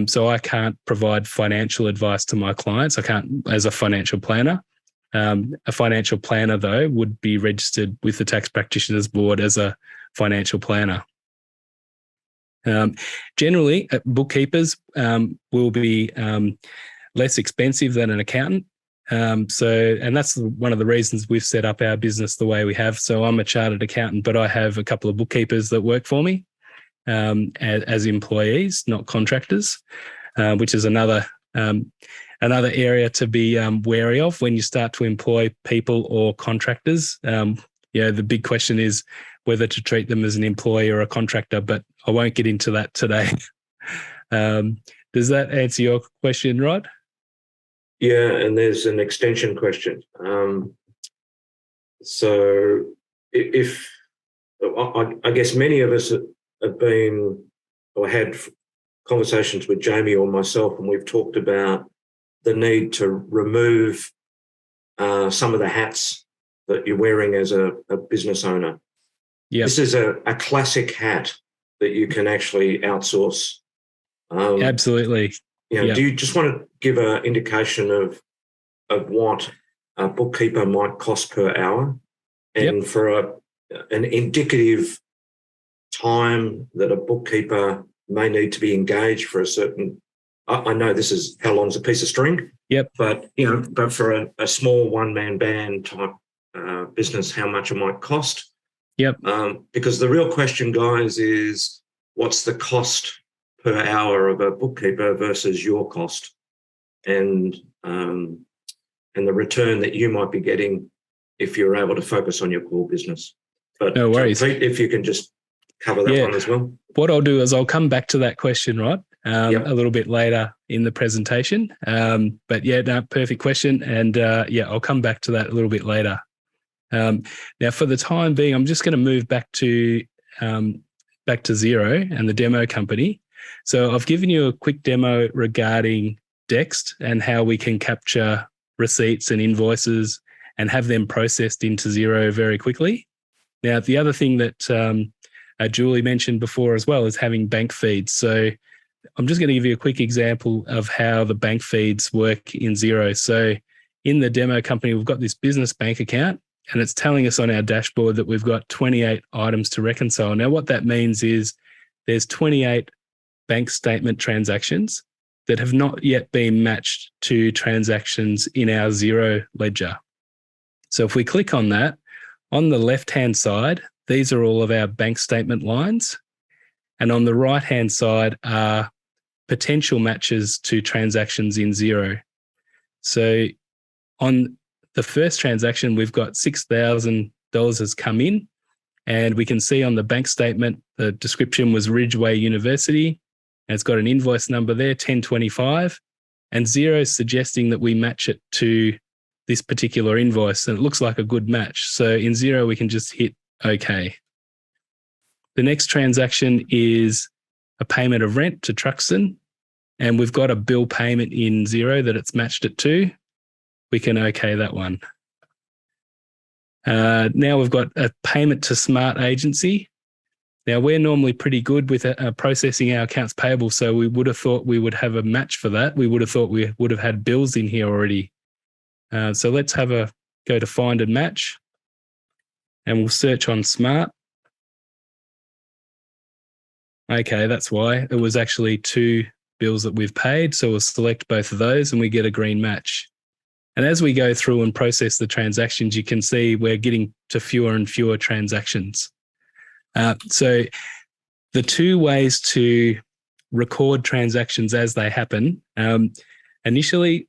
So I can't provide financial advice to my clients. I can't as a financial planner. A financial planner, though, would be registered with the Tax Practitioners Board as a financial planner. Generally, bookkeepers will be less expensive than an accountant. And that's one of the reasons we've set up our business the way we have. So I'm a chartered accountant, but I have a couple of bookkeepers that work for me as employees, not contractors, which is another area to be wary of when you start to employ people or contractors. The big question is whether to treat them as an employee or a contractor, but I won't get into that today. Does that answer your question, Rod? Yeah, and there's an extension question. So if I guess many of us have been or had conversations with Jamie or myself, and we've talked about the need to remove some of the hats that you're wearing as a business owner. Yep. This is a classic hat that you can actually outsource. Absolutely. Yep. Do you just want to give an indication of what a bookkeeper might cost per hour, and for an indicative time that a bookkeeper may need to be engaged for a certain? I know this is how long's a piece of string. Yep. But for a small one-man band type business, how much it might cost? Yep. Because the real question, guys, is what's the cost per hour of a bookkeeper versus your cost, and the return that you might be getting if you're able to focus on your core business. But no worries. Pete, if you can just cover that one as well. What I'll do is I'll come back to that question, Rod, a little bit later in the presentation. Perfect question. And I'll come back to that a little bit later. Now, for the time being, I'm just going to move back to Xero and the demo company. So I've given you a quick demo regarding Dext and how we can capture receipts and invoices and have them processed into Xero very quickly. Now, the other thing that Julie mentioned before as well is having bank feeds. So I'm just going to give you a quick example of how the bank feeds work in Xero. So in the demo company, we've got this business bank account, and it's telling us on our dashboard that we've got 28 items to reconcile. Now, what that means is there's 28 bank statement transactions that have not yet been matched to transactions in our Xero ledger. So if we click on that, on the left-hand side, these are all of our bank statement lines. And on the right-hand side are potential matches to transactions in Xero. So on the first transaction, we've got $6,000 has come in, and we can see on the bank statement, the description was Ridgeway University, and it's got an invoice number there, 1025, and Xero is suggesting that we match it to this particular invoice, and it looks like a good match. So in Xero, we can just hit OK. The next transaction is a payment of rent to Truxton, and we've got a bill payment in Xero that it's matched it to. We can OK that one. Now we've got a payment to Smart Agency. Now, we're normally pretty good with processing our accounts payable, so we would have thought we would have a match for that. We would have thought we would have had bills in here already. So let's go to Find and Match, and we'll search on Smart. Okay, that's why. It was actually 2 bills that we've paid, so we'll select both of those and we get a green match. And as we go through and process the transactions, you can see we're getting to fewer and fewer transactions. So the 2 ways to record transactions as they happen. Initially,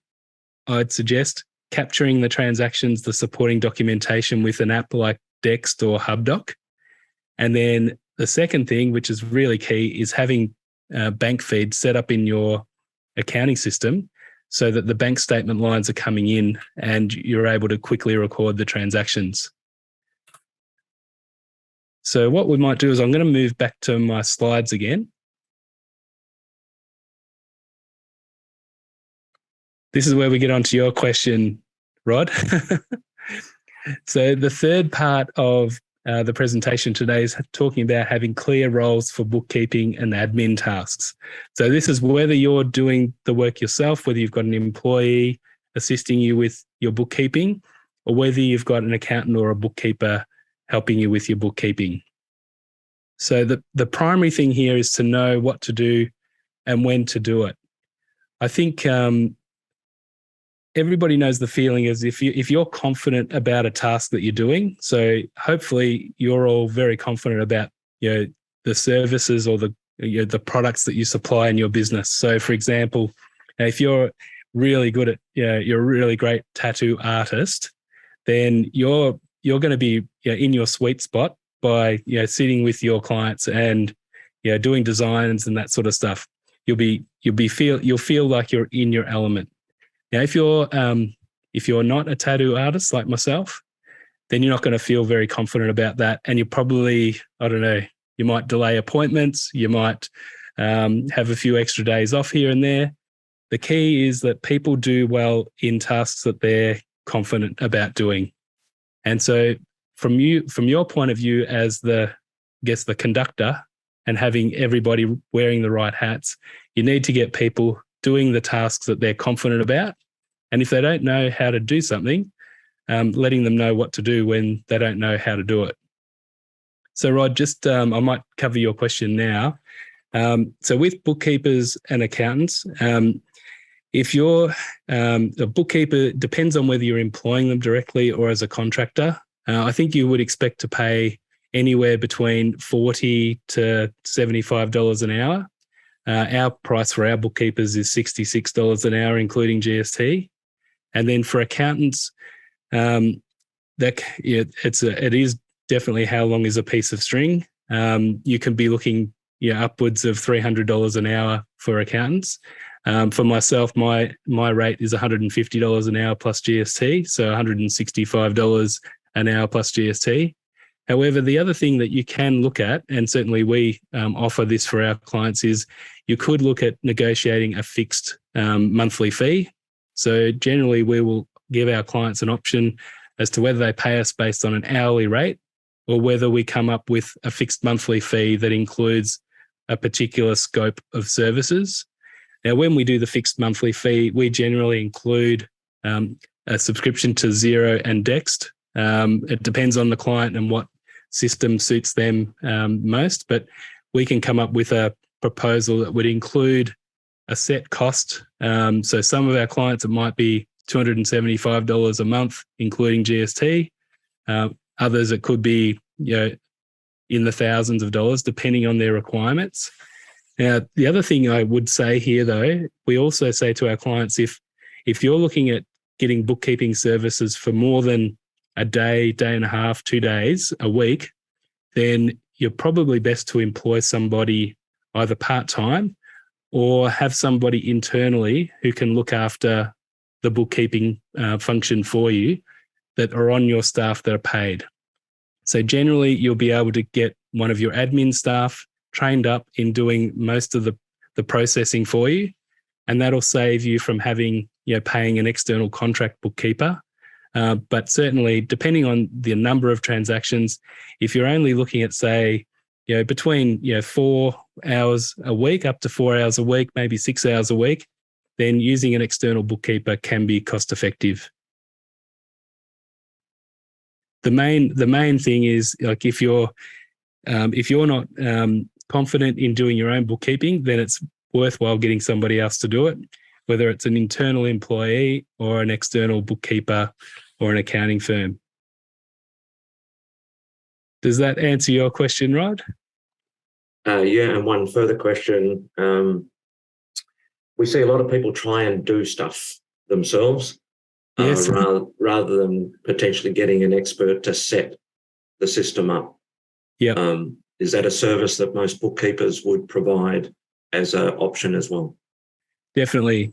I'd suggest capturing the transactions, the supporting documentation with an app like Dext or HubDoc. And then the second thing, which is really key, is having bank feeds set up in your accounting system so that the bank statement lines are coming in and you're able to quickly record the transactions. So what we might do is I'm going to move back to my slides again. This is where we get onto your question, Rod. So the third part of the presentation today is talking about having clear roles for bookkeeping and admin tasks. So this is whether you're doing the work yourself, whether you've got an employee assisting you with your bookkeeping, or whether you've got an accountant or a bookkeeper helping you with your bookkeeping. So the primary thing here is to know what to do and when to do it. I think everybody knows the feeling is if you're confident about a task that you're doing, so hopefully you're all very confident about the services or the products that you supply in your business. So for example, if you're really good at you're a really great tattoo artist, then you're going to be in your sweet spot by sitting with your clients and doing designs and that sort of stuff. You'll feel like you're in your element. Now, if you're not a tattoo artist like myself, then you're not going to feel very confident about that, and you probably, I don't know, you might delay appointments, you might have a few extra days off here and there. The key is that people do well in tasks that they're confident about doing, and so from your point of view as the conductor and having everybody wearing the right hats, you need to get people doing the tasks that they're confident about. And if they don't know how to do something, letting them know what to do when they don't know how to do it. So Rod, I might cover your question now. So with bookkeepers and accountants, if you're a bookkeeper, it depends on whether you're employing them directly or as a contractor. I think you would expect to pay anywhere between $40 to $75 an hour. Our price for our bookkeepers is $66 an hour, including GST. And then for accountants, it is definitely how long is a piece of string. You can be looking upwards of $300 an hour for accountants. For myself, my rate is $150 an hour plus GST, so $165 an hour plus GST. However, the other thing that you can look at, and certainly we offer this for our clients, is you could look at negotiating a fixed monthly fee. So generally, we will give our clients an option as to whether they pay us based on an hourly rate or whether we come up with a fixed monthly fee that includes a particular scope of services. Now, when we do the fixed monthly fee, we generally include a subscription to Xero and Dext. It depends on the client and what system suits them most, but we can come up with a proposal that would include a set cost. So some of our clients, it might be $275 a month, including GST. Others, it could be in the thousands of dollars, depending on their requirements. Now, the other thing I would say here, though, we also say to our clients, if you're looking at getting bookkeeping services for more than a day, day and a half, 2 days, a week, then you're probably best to employ somebody either part-time or have somebody internally who can look after the bookkeeping function for you that are on your staff that are paid. So generally, you'll be able to get one of your admin staff trained up in doing most of the processing for you, and that'll save you from having paying an external contract bookkeeper. But certainly, depending on the number of transactions, if you're only looking at, say, between 4 hours a week up to 4 hours a week, maybe 6 hours a week, then using an external bookkeeper can be cost effective. The main thing is, like, if you're not confident in doing your own bookkeeping, then it's worthwhile getting somebody else to do it, whether it's an internal employee or an external bookkeeper or an accounting firm. Does that answer your question, Rod? Yeah, and one further question. We see a lot of people try and do stuff themselves Yes. rather than potentially getting an expert to set the system up. Yep. Is that a service that most bookkeepers would provide as an option as well? Definitely.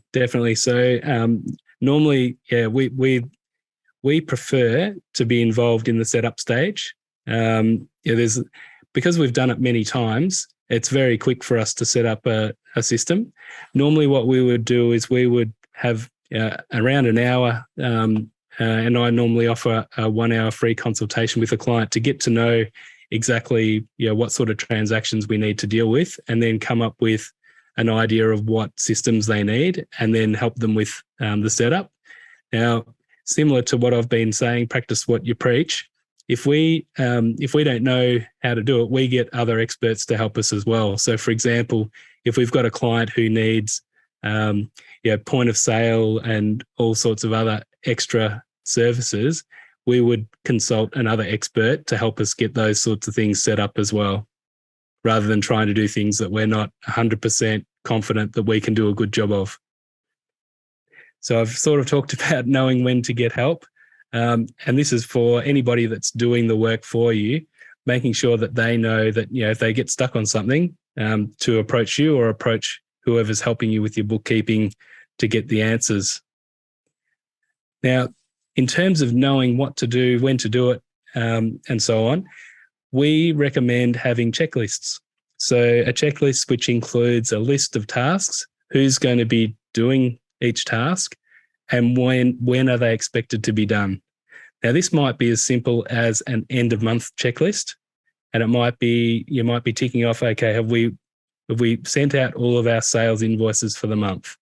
So normally, yeah, we prefer to be involved in the setup stage. Because we've done it many times, it's very quick for us to set up a system. Normally, what we would do is we would have around an hour, and I normally offer a 1 hour free consultation with a client to get to know exactly what sort of transactions we need to deal with, and then come up with an idea of what systems they need, and then help them with the setup. Now, similar to what I've been saying, practice what you preach. If we don't know how to do it, we get other experts to help us as well. So, for example, if we've got a client who needs point of sale and all sorts of other extra services, we would consult another expert to help us get those sorts of things set up as well, rather than trying to do things that we're not 100% confident that we can do a good job of. So I've sort of talked about knowing when to get help. And this is for anybody that's doing the work for you, making sure that they know that, if they get stuck on something, to approach you or approach whoever's helping you with your bookkeeping to get the answers. Now, in terms of knowing what to do, when to do it, and so on, we recommend having checklists. So a checklist which includes a list of tasks, who's going to be doing each task, and when are they expected to be done. Now, this might be as simple as an end of month checklist, and it might be, you might be ticking off, okay, have we sent out all of our sales invoices for the month?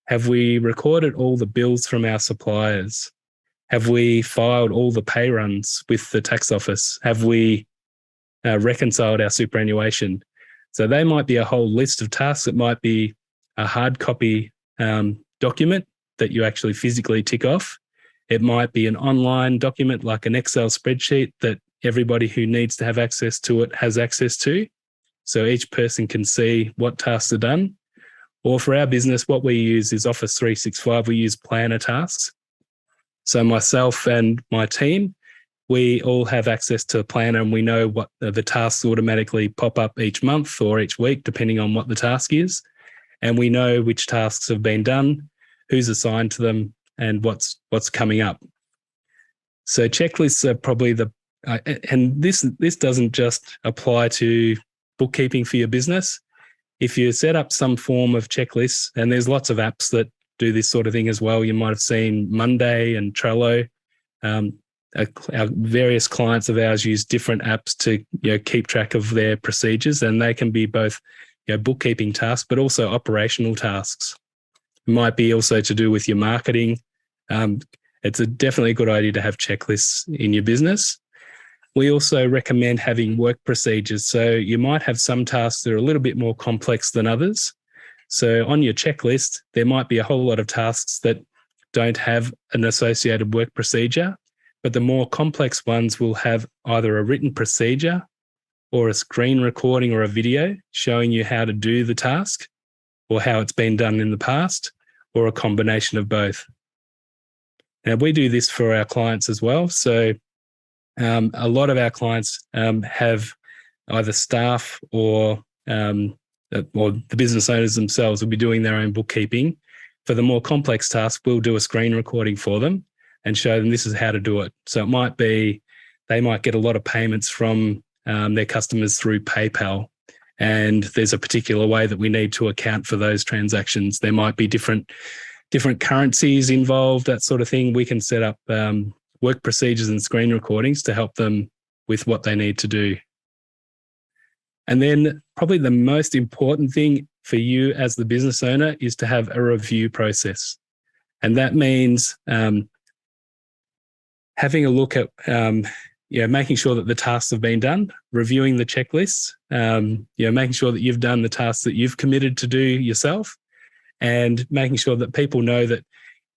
Have we recorded all the bills from our suppliers? Have we filed all the pay runs with the tax office? Have we reconciled our superannuation? So they might be a whole list of tasks. It might be a hard copy document that you actually physically tick off. It might be an online document like an Excel spreadsheet that everybody who needs to have access to it has access to. So each person can see what tasks are done. Or for our business, what we use is Office 365. We use planner tasks. So myself and my team, we all have access to a planner, and we know what the tasks automatically pop up each month or each week, depending on what the task is. And we know which tasks have been done, who's assigned to them, and what's coming up. So checklists are probably and this doesn't just apply to bookkeeping for your business. If you set up some form of checklists, and there's lots of apps that do this sort of thing as well. You might have seen Monday and Trello. Our various clients of ours use different apps to keep track of their procedures, and they can be both bookkeeping tasks, but also operational tasks. It might be also to do with your marketing. It's definitely a good idea to have checklists in your business. We also recommend having work procedures. So you might have some tasks that are a little bit more complex than others. So on your checklist, there might be a whole lot of tasks that don't have an associated work procedure, but the more complex ones will have either a written procedure or a screen recording or a video showing you how to do the task or how it's been done in the past, or a combination of both. Now, we do this for our clients as well. So a lot of our clients have either staff or the business owners themselves will be doing their own bookkeeping. For the more complex tasks, we'll do a screen recording for them and show them this is how to do it. So it might be they might get a lot of payments from their customers through PayPal, and there's a particular way that we need to account for those transactions. There might be different currencies involved, that sort of thing. We can set up work procedures and screen recordings to help them with what they need to do. And then probably the most important thing for you as the business owner is to have a review process. And that means having a look at making sure that the tasks have been done, reviewing the checklists, making sure that you've done the tasks that you've committed to do yourself, and making sure that people know that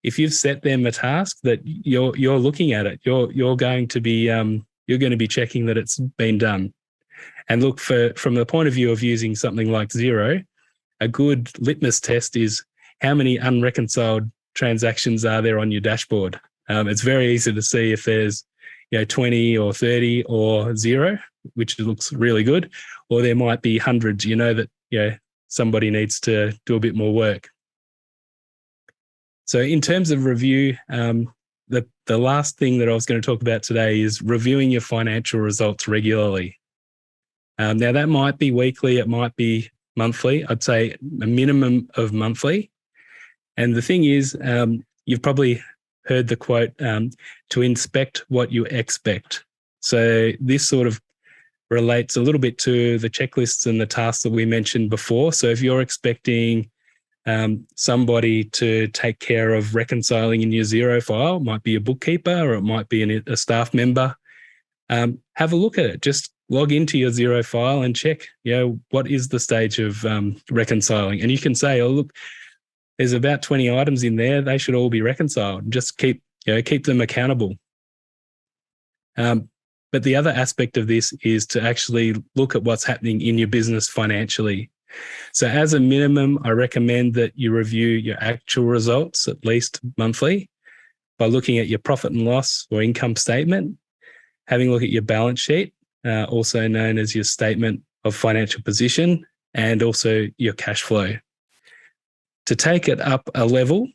if you've set them a task, that you're looking at it, you're going to be checking that it's been done. And look, from the point of view of using something like Xero, a good litmus test is how many unreconciled transactions are there on your dashboard. It's very easy to see if there's 20 or 30 or 0, which looks really good, or there might be hundreds. You know that somebody needs to do a bit more work. So in terms of review, the last thing that I was going to talk about today is reviewing your financial results regularly. Now that might be weekly, it might be monthly. I'd say a minimum of monthly. And the thing is, you've probably heard the quote, to inspect what you expect. So this sort of relates a little bit to the checklists and the tasks that we mentioned before. So if you're expecting somebody to take care of reconciling in your Xero file, it might be a bookkeeper or it might be a staff member, have a look at it. Just log into your Xero file and check, what is the stage of reconciling. And you can say, oh, look, there's about 20 items in there. They should all be reconciled. Just keep them accountable. But the other aspect of this is to actually look at what's happening in your business financially. So as a minimum, I recommend that you review your actual results at least monthly by looking at your profit and loss or income statement, having a look at your balance sheet, also known as your statement of financial position, and also your cash flow. To take it up a level,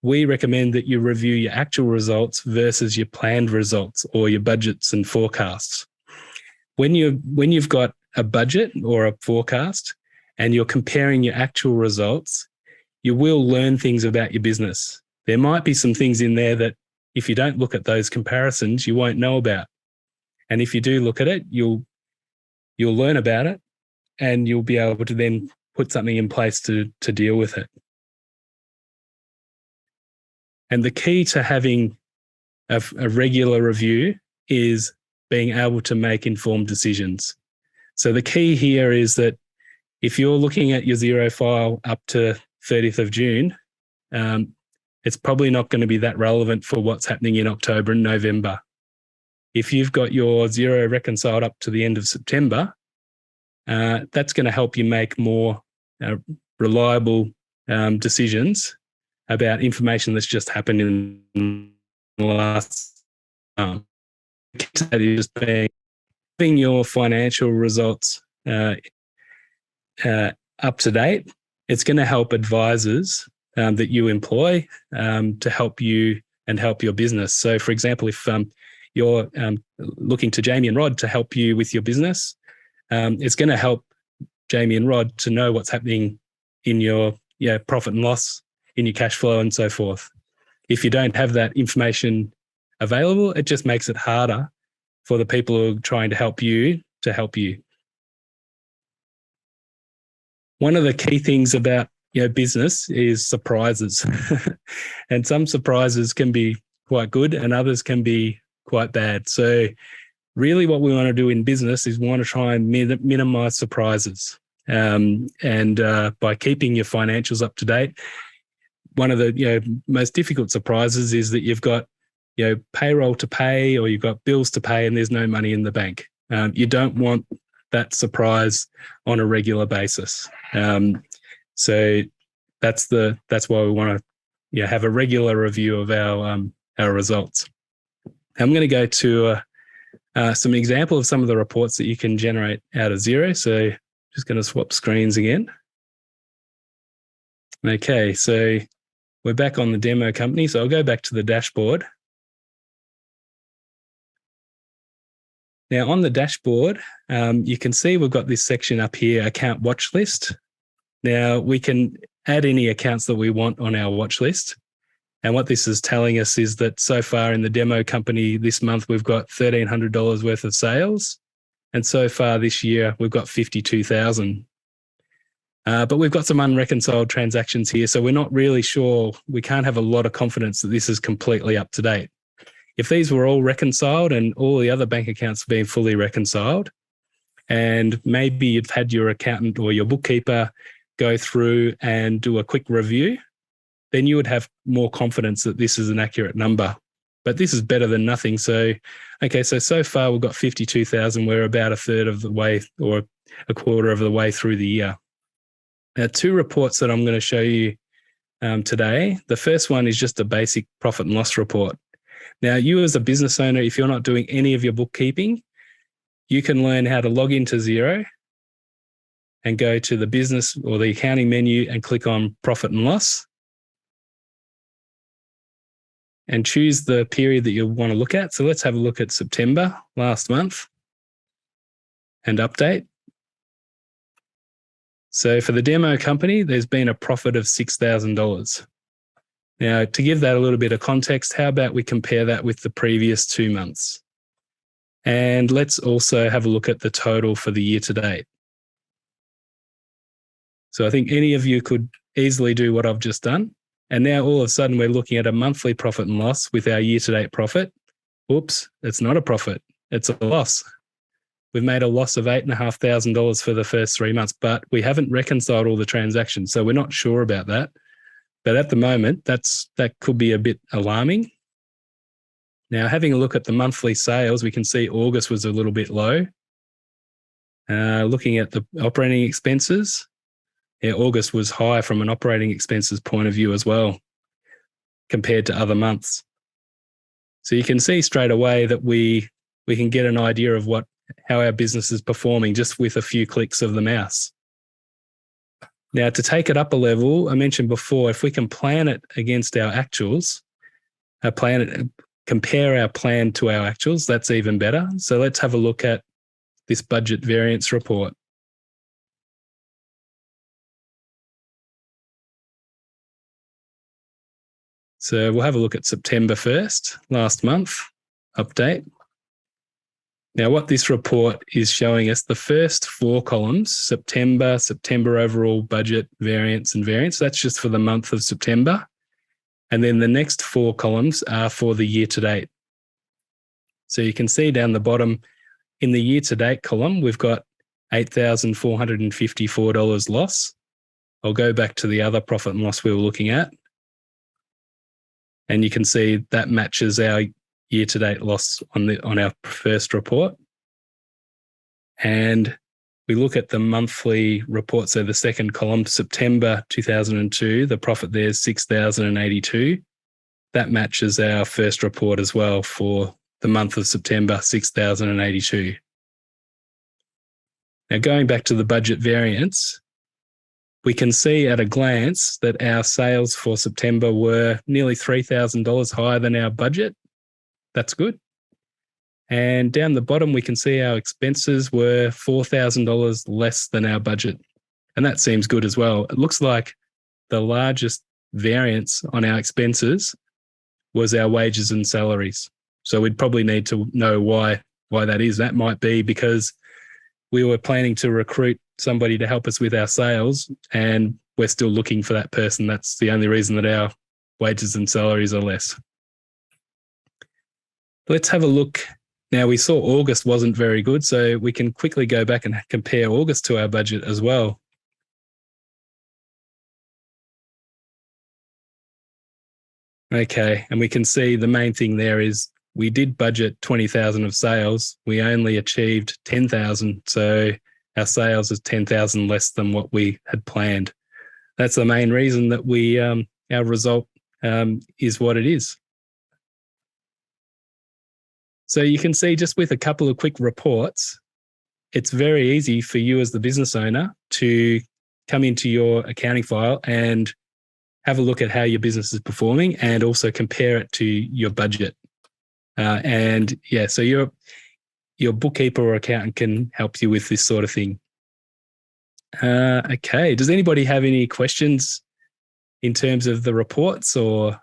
we recommend that you review your actual results versus your planned results or your budgets and forecasts. When you've got a budget or a forecast and you're comparing your actual results, you will learn things about your business. There might be some things in there that if you don't look at those comparisons, you won't know about. And if you do look at it, you'll learn about it and you'll be able to then put something in place to deal with it. And the key to having a regular review is being able to make informed decisions. So the key here is that if you're looking at your Xero file up to 30th of June, it's probably not going to be that relevant for what's happening in October and November. If you've got your Xero reconciled up to the end of September, that's going to help you make more reliable decisions about information that's just happened in the last that is having your financial results up to date. It's going to help advisors that you employ to help you and help your business. So, for example, if you're looking to Jamie and Rod to help you with your business, it's going to help Jamie and Rod to know what's happening in your profit and loss, in your cash flow and so forth. If you don't have that information available, it just makes it harder for the people who are trying to help you. One of the key things about business is surprises. And some surprises can be quite good and others can be quite bad. So really what we want to do in business is we want to try and minimize surprises. And by keeping your financials up to date, one of the most difficult surprises is that you've got payroll to pay or you've got bills to pay and there's no money in the bank. You don't want that surprise on a regular basis. So that's why we want to have a regular review of our results. I'm going to go to some example of some of the reports that you can generate out of Xero. So just going to swap screens again. Okay, so we're back on the demo company. So I'll go back to the dashboard. Now on the dashboard, you can see we've got this section up here, account watch list. Now we can add any accounts that we want on our watch list. And what this is telling us is that so far in the demo company this month, we've got $1,300 worth of sales. And so far this year, we've got 52,000. But we've got some unreconciled transactions here. So we're not really sure. We can't have a lot of confidence that this is completely up to date. If these were all reconciled and all the other bank accounts have been fully reconciled, and maybe you've had your accountant or your bookkeeper go through and do a quick review, then you would have more confidence that this is an accurate number. but this is better than nothing. So, okay, so far we've got 52,000. We're about a third of the way or a quarter of the way through the year. Now, two reports that I'm going to show you today. The first one is just a basic profit and loss report. Now, you as a business owner, if you're not doing any of your bookkeeping, you can learn how to log into Xero and go to the business or the accounting menu and click on profit and loss and choose the period that you want to look at. So let's have a look at September last month and update. So for the demo company, there's been a profit of $6,000. Now, to give that a little bit of context, how about we compare that with the previous 2 months? And let's also have a look at the total for the year to date. So I think any of you could easily do what I've just done. And now all of a sudden we're looking at a monthly profit and loss with our year to date profit. Oops, it's not a profit, it's a loss. We've made a loss of $8,500 for the first 3 months, but we haven't reconciled all the transactions. So we're not sure about that. But at the moment, that could be a bit alarming. Now, having a look at the monthly sales, we can see August was a little bit low. Looking at the operating expenses, August was high from an operating expenses point of view as well, compared to other months. So you can see straight away that we can get an idea of how our business is performing just with a few clicks of the mouse. Now, to take it up a level, I mentioned before, if we can plan it against our actuals, compare our plan to our actuals, that's even better. So let's have a look at this budget variance report. So we'll have a look at September 1st, last month, update. Now, what this report is showing us, the first 4 columns, September overall budget, variance and variance, that's just for the month of September. And then the next 4 columns are for the year to date. So you can see down the bottom in the year to date column, we've got $8,454 loss. I'll go back to the other profit and loss we were looking at. And you can see that matches our year-to-date loss on our first report. And we look at the monthly report. So the second column, September 2002, the profit there is $6,082. That matches our first report as well for the month of September, $6,082. Now, going back to the budget variance, we can see at a glance that our sales for September were nearly $3,000 higher than our budget. That's good. And down the bottom, we can see our expenses were $4,000 less than our budget. And that seems good as well. It looks like the largest variance on our expenses was our wages and salaries. So we'd probably need to know why that is. That might be because we were planning to recruit somebody to help us with our sales and we're still looking for that person. That's the only reason that our wages and salaries are less. Let's have a look. Now, we saw August wasn't very good, so we can quickly go back and compare August to our budget as well. Okay, and we can see the main thing there is we did budget 20,000 of sales. We only achieved 10,000, so our sales is 10,000 less than what we had planned. That's the main reason that our result is what it is. So you can see just with a couple of quick reports, it's very easy for you as the business owner to come into your accounting file and have a look at how your business is performing and also compare it to your budget. So your bookkeeper or accountant can help you with this sort of thing. Okay, does anybody have any questions in terms of the reports or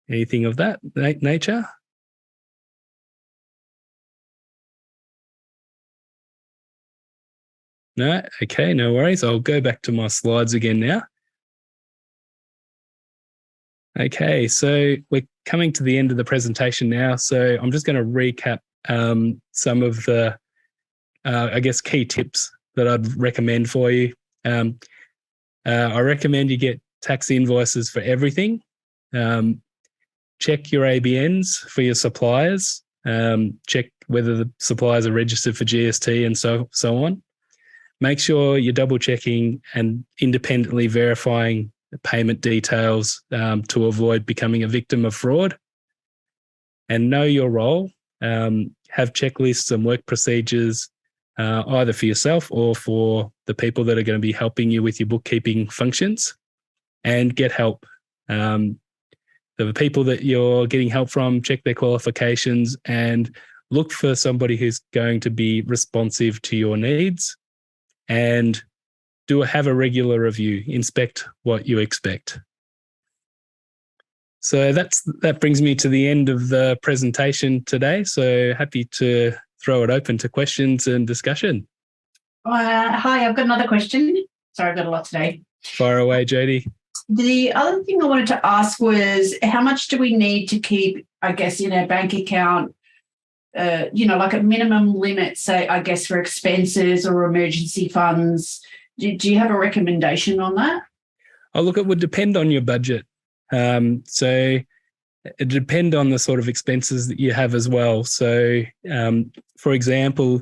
anything of that nature? No? Okay, no worries. I'll go back to my slides again now. Okay, so we're coming to the end of the presentation now. So I'm just going to recap some of the, key tips that I'd recommend for you. I recommend you get tax invoices for everything. check your ABNs for your suppliers. Check whether the suppliers are registered for GST and so on. Make sure you're double checking and independently verifying the payment details to avoid becoming a victim of fraud. And know your role. Have checklists and work procedures either for yourself or for the people that are going to be helping you with your bookkeeping functions, and get help. The people that you're getting help from, check their qualifications and look for somebody who's going to be responsive to your needs, and have a regular review, inspect what you expect. So that brings me to the end of the presentation today. So happy to throw it open to questions and discussion. Hi, I've got another question. Sorry, I've got a lot today. Fire away, Jody. The other thing I wanted to ask was, how much do we need to keep, I guess, in our bank account, like a minimum limit, say, I guess, for expenses or emergency funds? Do you have a recommendation on that? Oh, look, it would depend on your budget. So it depends on the sort of expenses that you have as well. So, for example,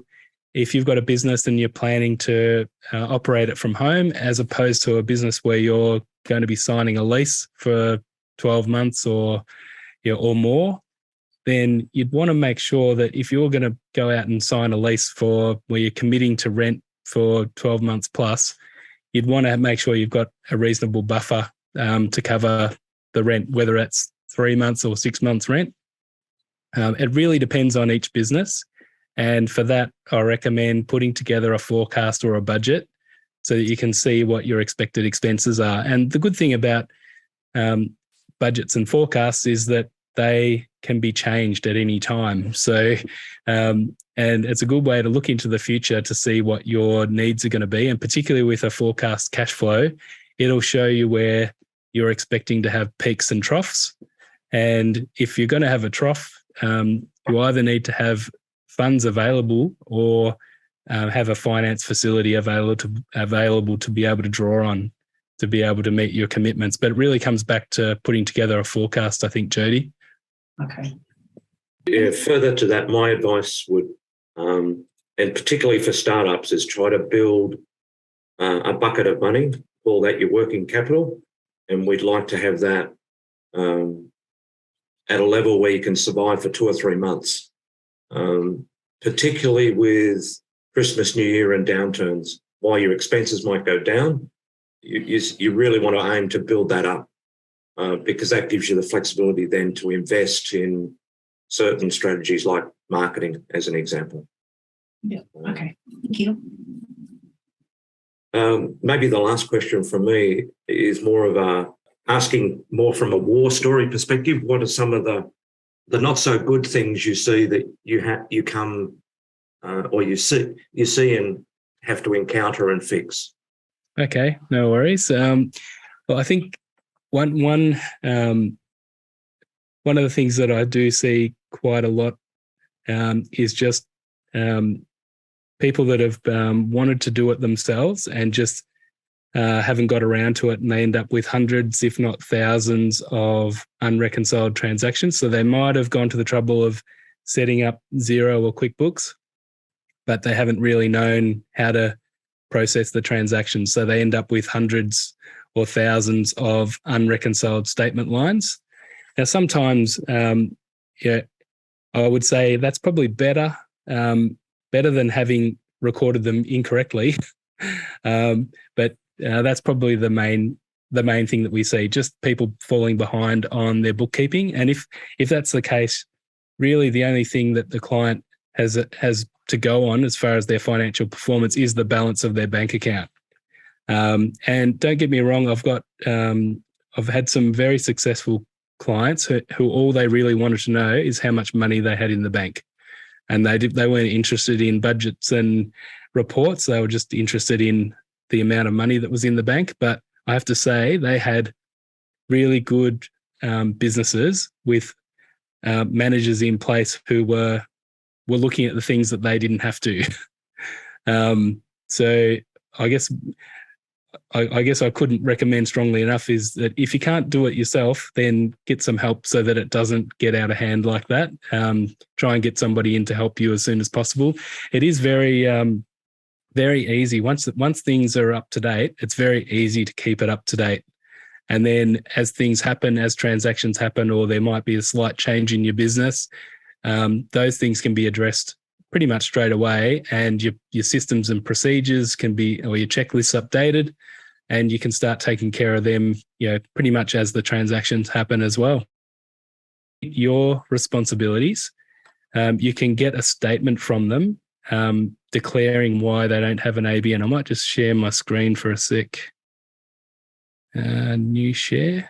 if you've got a business and you're planning to operate it from home, as opposed to a business where you're going to be signing a lease for 12 months or more, then you'd want to make sure that if you're going to go out and sign a lease for where you're committing to rent for 12 months plus, you'd want to make sure you've got a reasonable buffer to cover the rent, whether it's 3 months or 6 months rent. It really depends on each business. And for that, I recommend putting together a forecast or a budget so that you can see what your expected expenses are. And the good thing about budgets and forecasts is that they can be changed at any time. So, and it's a good way to look into the future to see what your needs are going to be. And particularly with a forecast cash flow, it'll show you where you're expecting to have peaks and troughs. And if you're going to have a trough, you either need to have funds available or have a finance facility available to be able to draw on to be able to meet your commitments. But it really comes back to putting together a forecast, I think, Jody. Okay. Yeah, further to that, my advice would, and particularly for startups, is try to build a bucket of money, call that your working capital. And we'd like to have that at a level where you can survive for 2 or 3 months, particularly with Christmas, New Year and downturns. While your expenses might go down, you really want to aim to build that up because that gives you the flexibility then to invest in certain strategies like marketing, as an example. Yeah. Okay. Thank you. Maybe the last question from me is more of asking more from a war story perspective. What are some of the not so good things you see that you come or you see and have to encounter and fix? Okay, no worries. Well, I think one of the things that I do see quite a lot is just people that have wanted to do it themselves and just haven't got around to it, and they end up with hundreds, if not thousands, of unreconciled transactions. So they might have gone to the trouble of setting up Xero or QuickBooks, but they haven't really known how to process the transactions. So they end up with hundreds or thousands of unreconciled statement lines. Now, sometimes, I would say that's probably better than having recorded them incorrectly. But that's probably the main thing that we see, just people falling behind on their bookkeeping. And if that's the case, really the only thing that the client has to go on as far as their financial performance is the balance of their bank account. And don't get me wrong, I've had some very successful clients who all they really wanted to know is how much money they had in the bank. And they weren't interested in budgets and reports. They were just interested in the amount of money that was in the bank. But I have to say they had really good businesses with managers in place who were looking at the things that they didn't have to. So I guess I guess I couldn't recommend strongly enough is that if you can't do it yourself, then get some help so that it doesn't get out of hand like that. Try and get somebody in to help you as soon as possible. It is very easy. Once things are up to date, it's very easy to keep it up to date. And then as things happen, as transactions happen, or there might be a slight change in your business, those things can be addressed pretty much straight away, and your systems and procedures can be, or your checklists updated, and you can start taking care of them, pretty much as the transactions happen as well. Your responsibilities, you can get a statement from them declaring why they don't have an ABN. I might just share my screen for a sec. New share.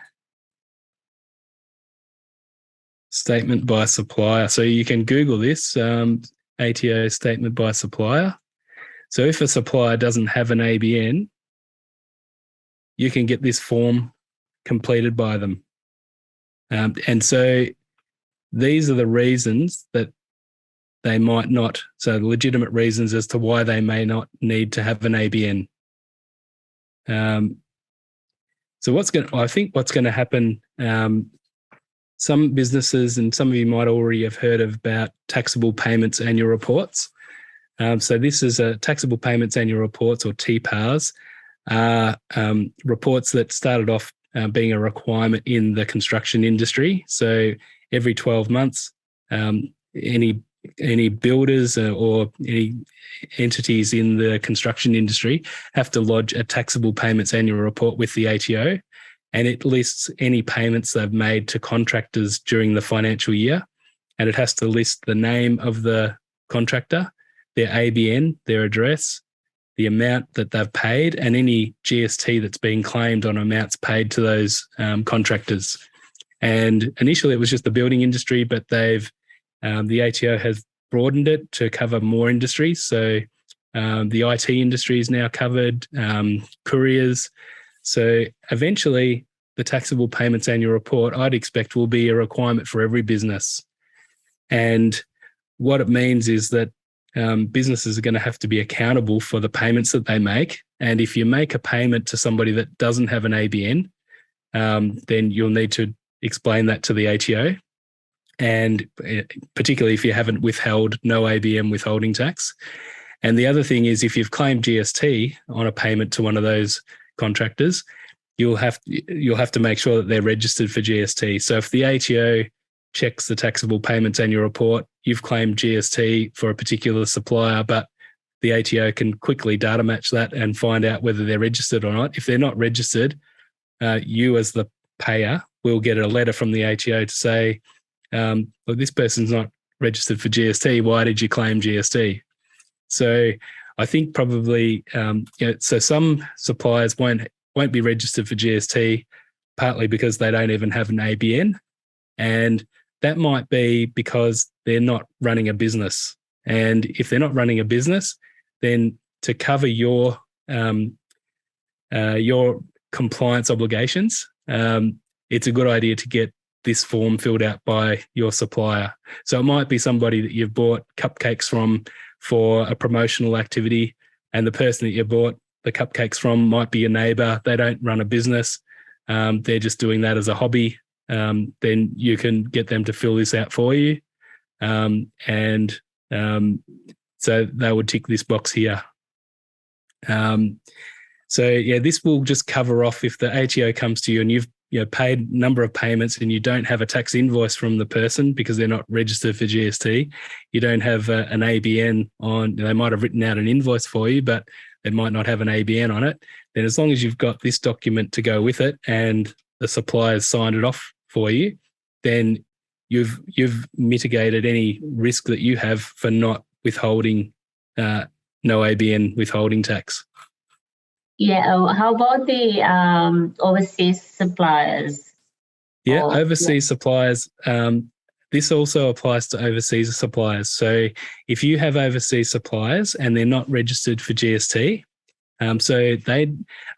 Statement by supplier. So you can Google this, ATO statement by supplier. So if a supplier doesn't have an ABN, you can get this form completed by them. And so these are the reasons that they might not, so legitimate reasons as to why they may not need to have an ABN. So I think what's going to happen, some businesses, and some of you might already have heard about taxable payments annual reports. So this is a taxable payments annual reports, or TPARs, reports that started off being a requirement in the construction industry. So every 12 months, any builders or any entities in the construction industry have to lodge a taxable payments annual report with the ATO, and it lists any payments they've made to contractors during the financial year, and it has to list the name of the contractor, their ABN, their address, the amount that they've paid, and any GST that's been claimed on amounts paid to those contractors. And initially it was just the building industry, but the ATO has broadened it to cover more industries. So the IT industry is now covered, couriers. So eventually the taxable payments annual report, I'd expect, will be a requirement for every business. And what it means is that businesses are going to have to be accountable for the payments that they make. And if you make a payment to somebody that doesn't have an ABN, then you'll need to explain that to the ATO. And particularly if you haven't withheld no ABN withholding tax. And the other thing is, if you've claimed GST on a payment to one of those contractors, you'll have to make sure that they're registered for GST. So if the ATO checks the taxable payments annual report, you've claimed GST for a particular supplier, but the ATO can quickly data match that and find out whether they're registered or not. If they're not registered, you as the payer will get a letter from the ATO to say, look, this person's not registered for GST. Why did you claim GST? So I think probably, so some suppliers won't be registered for GST, partly because they don't even have an ABN. And that might be because they're not running a business. And if they're not running a business, then to cover your compliance obligations, it's a good idea to get this form filled out by your supplier. So it might be somebody that you've bought cupcakes from for a promotional activity, and the person that you bought the cupcakes from might be your neighbour. They don't run a business. They're just doing that as a hobby. Then you can get them to fill this out for you. So they would tick this box here. This will just cover off if the ATO comes to you and you've paid a number of payments and you don't have a tax invoice from the person because they're not registered for GST. You don't have an ABN on. They might have written out an invoice for you, but they might not have an ABN on it. Then as long as you've got this document to go with it and the supplier's signed it off for you, then you've mitigated any risk that you have for not withholding no ABN withholding tax. Yeah. How about the overseas suppliers? Yeah, overseas suppliers. This also applies to overseas suppliers. So if you have overseas suppliers and they're not registered for GST,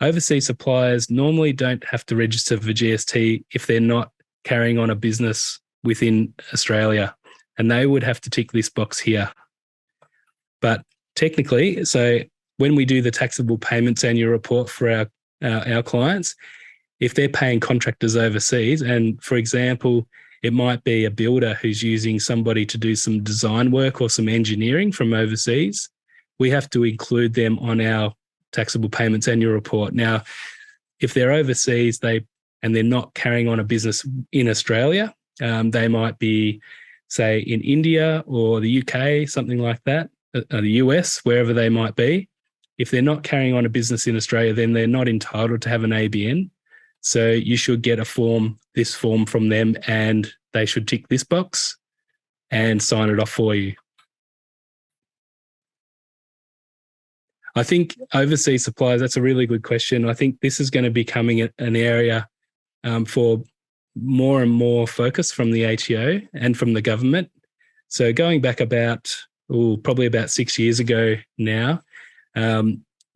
overseas suppliers normally don't have to register for GST if they're not carrying on a business within Australia, and they would have to tick this box here. But technically, so when we do the taxable payments annual report for our clients, if they're paying contractors overseas, and for example, it might be a builder who's using somebody to do some design work or some engineering from overseas, we have to include them on our taxable payments annual report. Now, if they're overseas and they're not carrying on a business in Australia, they might be, say, in India or the UK, something like that, the US, wherever they might be. If they're not carrying on a business in Australia, then they're not entitled to have an ABN. So you should get this form from them, and they should tick this box and sign it off for you. I think overseas suppliers, that's a really good question. I think this is going to be becoming an area for more and more focus from the ATO and from the government. So going back probably about 6 years ago now,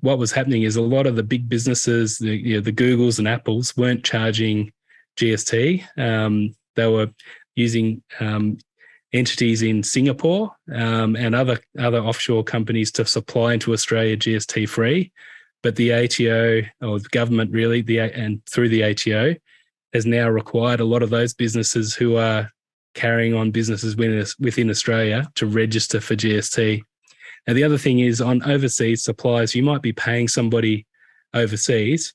what was happening is a lot of the big businesses, the Googles and Apples, weren't charging GST. They were using entities in Singapore and other offshore companies to supply into Australia GST free. But the ATO, or the government really, and through the ATO, has now required a lot of those businesses who are carrying on businesses within Australia to register for GST. Now, the other thing is, on overseas suppliers, you might be paying somebody overseas.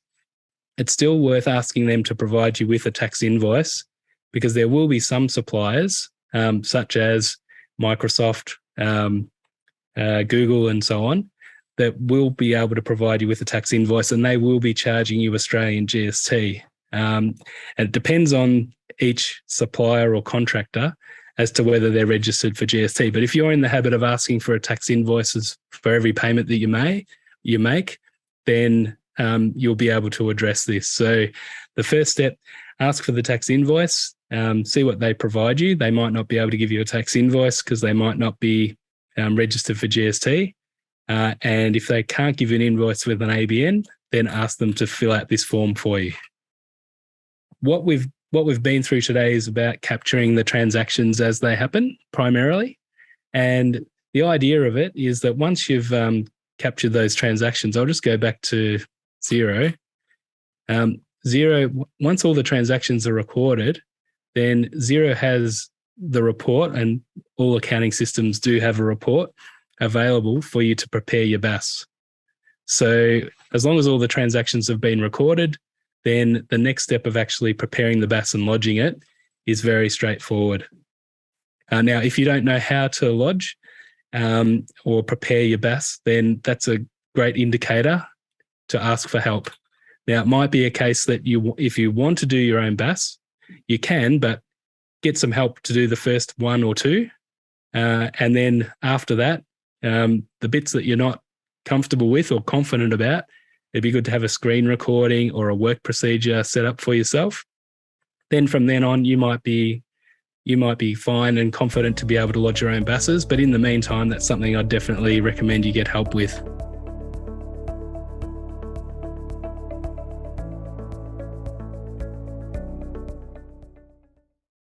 It's still worth asking them to provide you with a tax invoice, because there will be some suppliers, such as Microsoft, Google, and so on, that will be able to provide you with a tax invoice, and they will be charging you Australian GST. And it depends on each supplier or contractor as to whether they're registered for GST. But if you're in the habit of asking for a tax invoices for every payment that you make, then you'll be able to address this. So the first step, ask for the tax invoice, see what they provide you. They might not be able to give you a tax invoice because they might not be registered for GST. And if they can't give you an invoice with an ABN, then ask them to fill out this form for you. What we've been through today is about capturing the transactions as they happen, primarily. And the idea of it is that once you've captured those transactions, I'll just go back to Xero. Xero, once all the transactions are recorded, then Xero has the report, and all accounting systems do have a report available for you to prepare your BAS. So as long as all the transactions have been recorded, then the next step of actually preparing the BAS and lodging it is very straightforward. Now, if you don't know how to lodge or prepare your BAS, then that's a great indicator to ask for help. Now, it might be a case that if you want to do your own BAS, you can, but get some help to do the first one or two. And then after that, the bits that you're not comfortable with or confident about, it'd be good to have a screen recording or a work procedure set up for yourself. Then from then on, you might be fine and confident to be able to lodge your own BASs. But in the meantime, that's something I'd definitely recommend you get help with.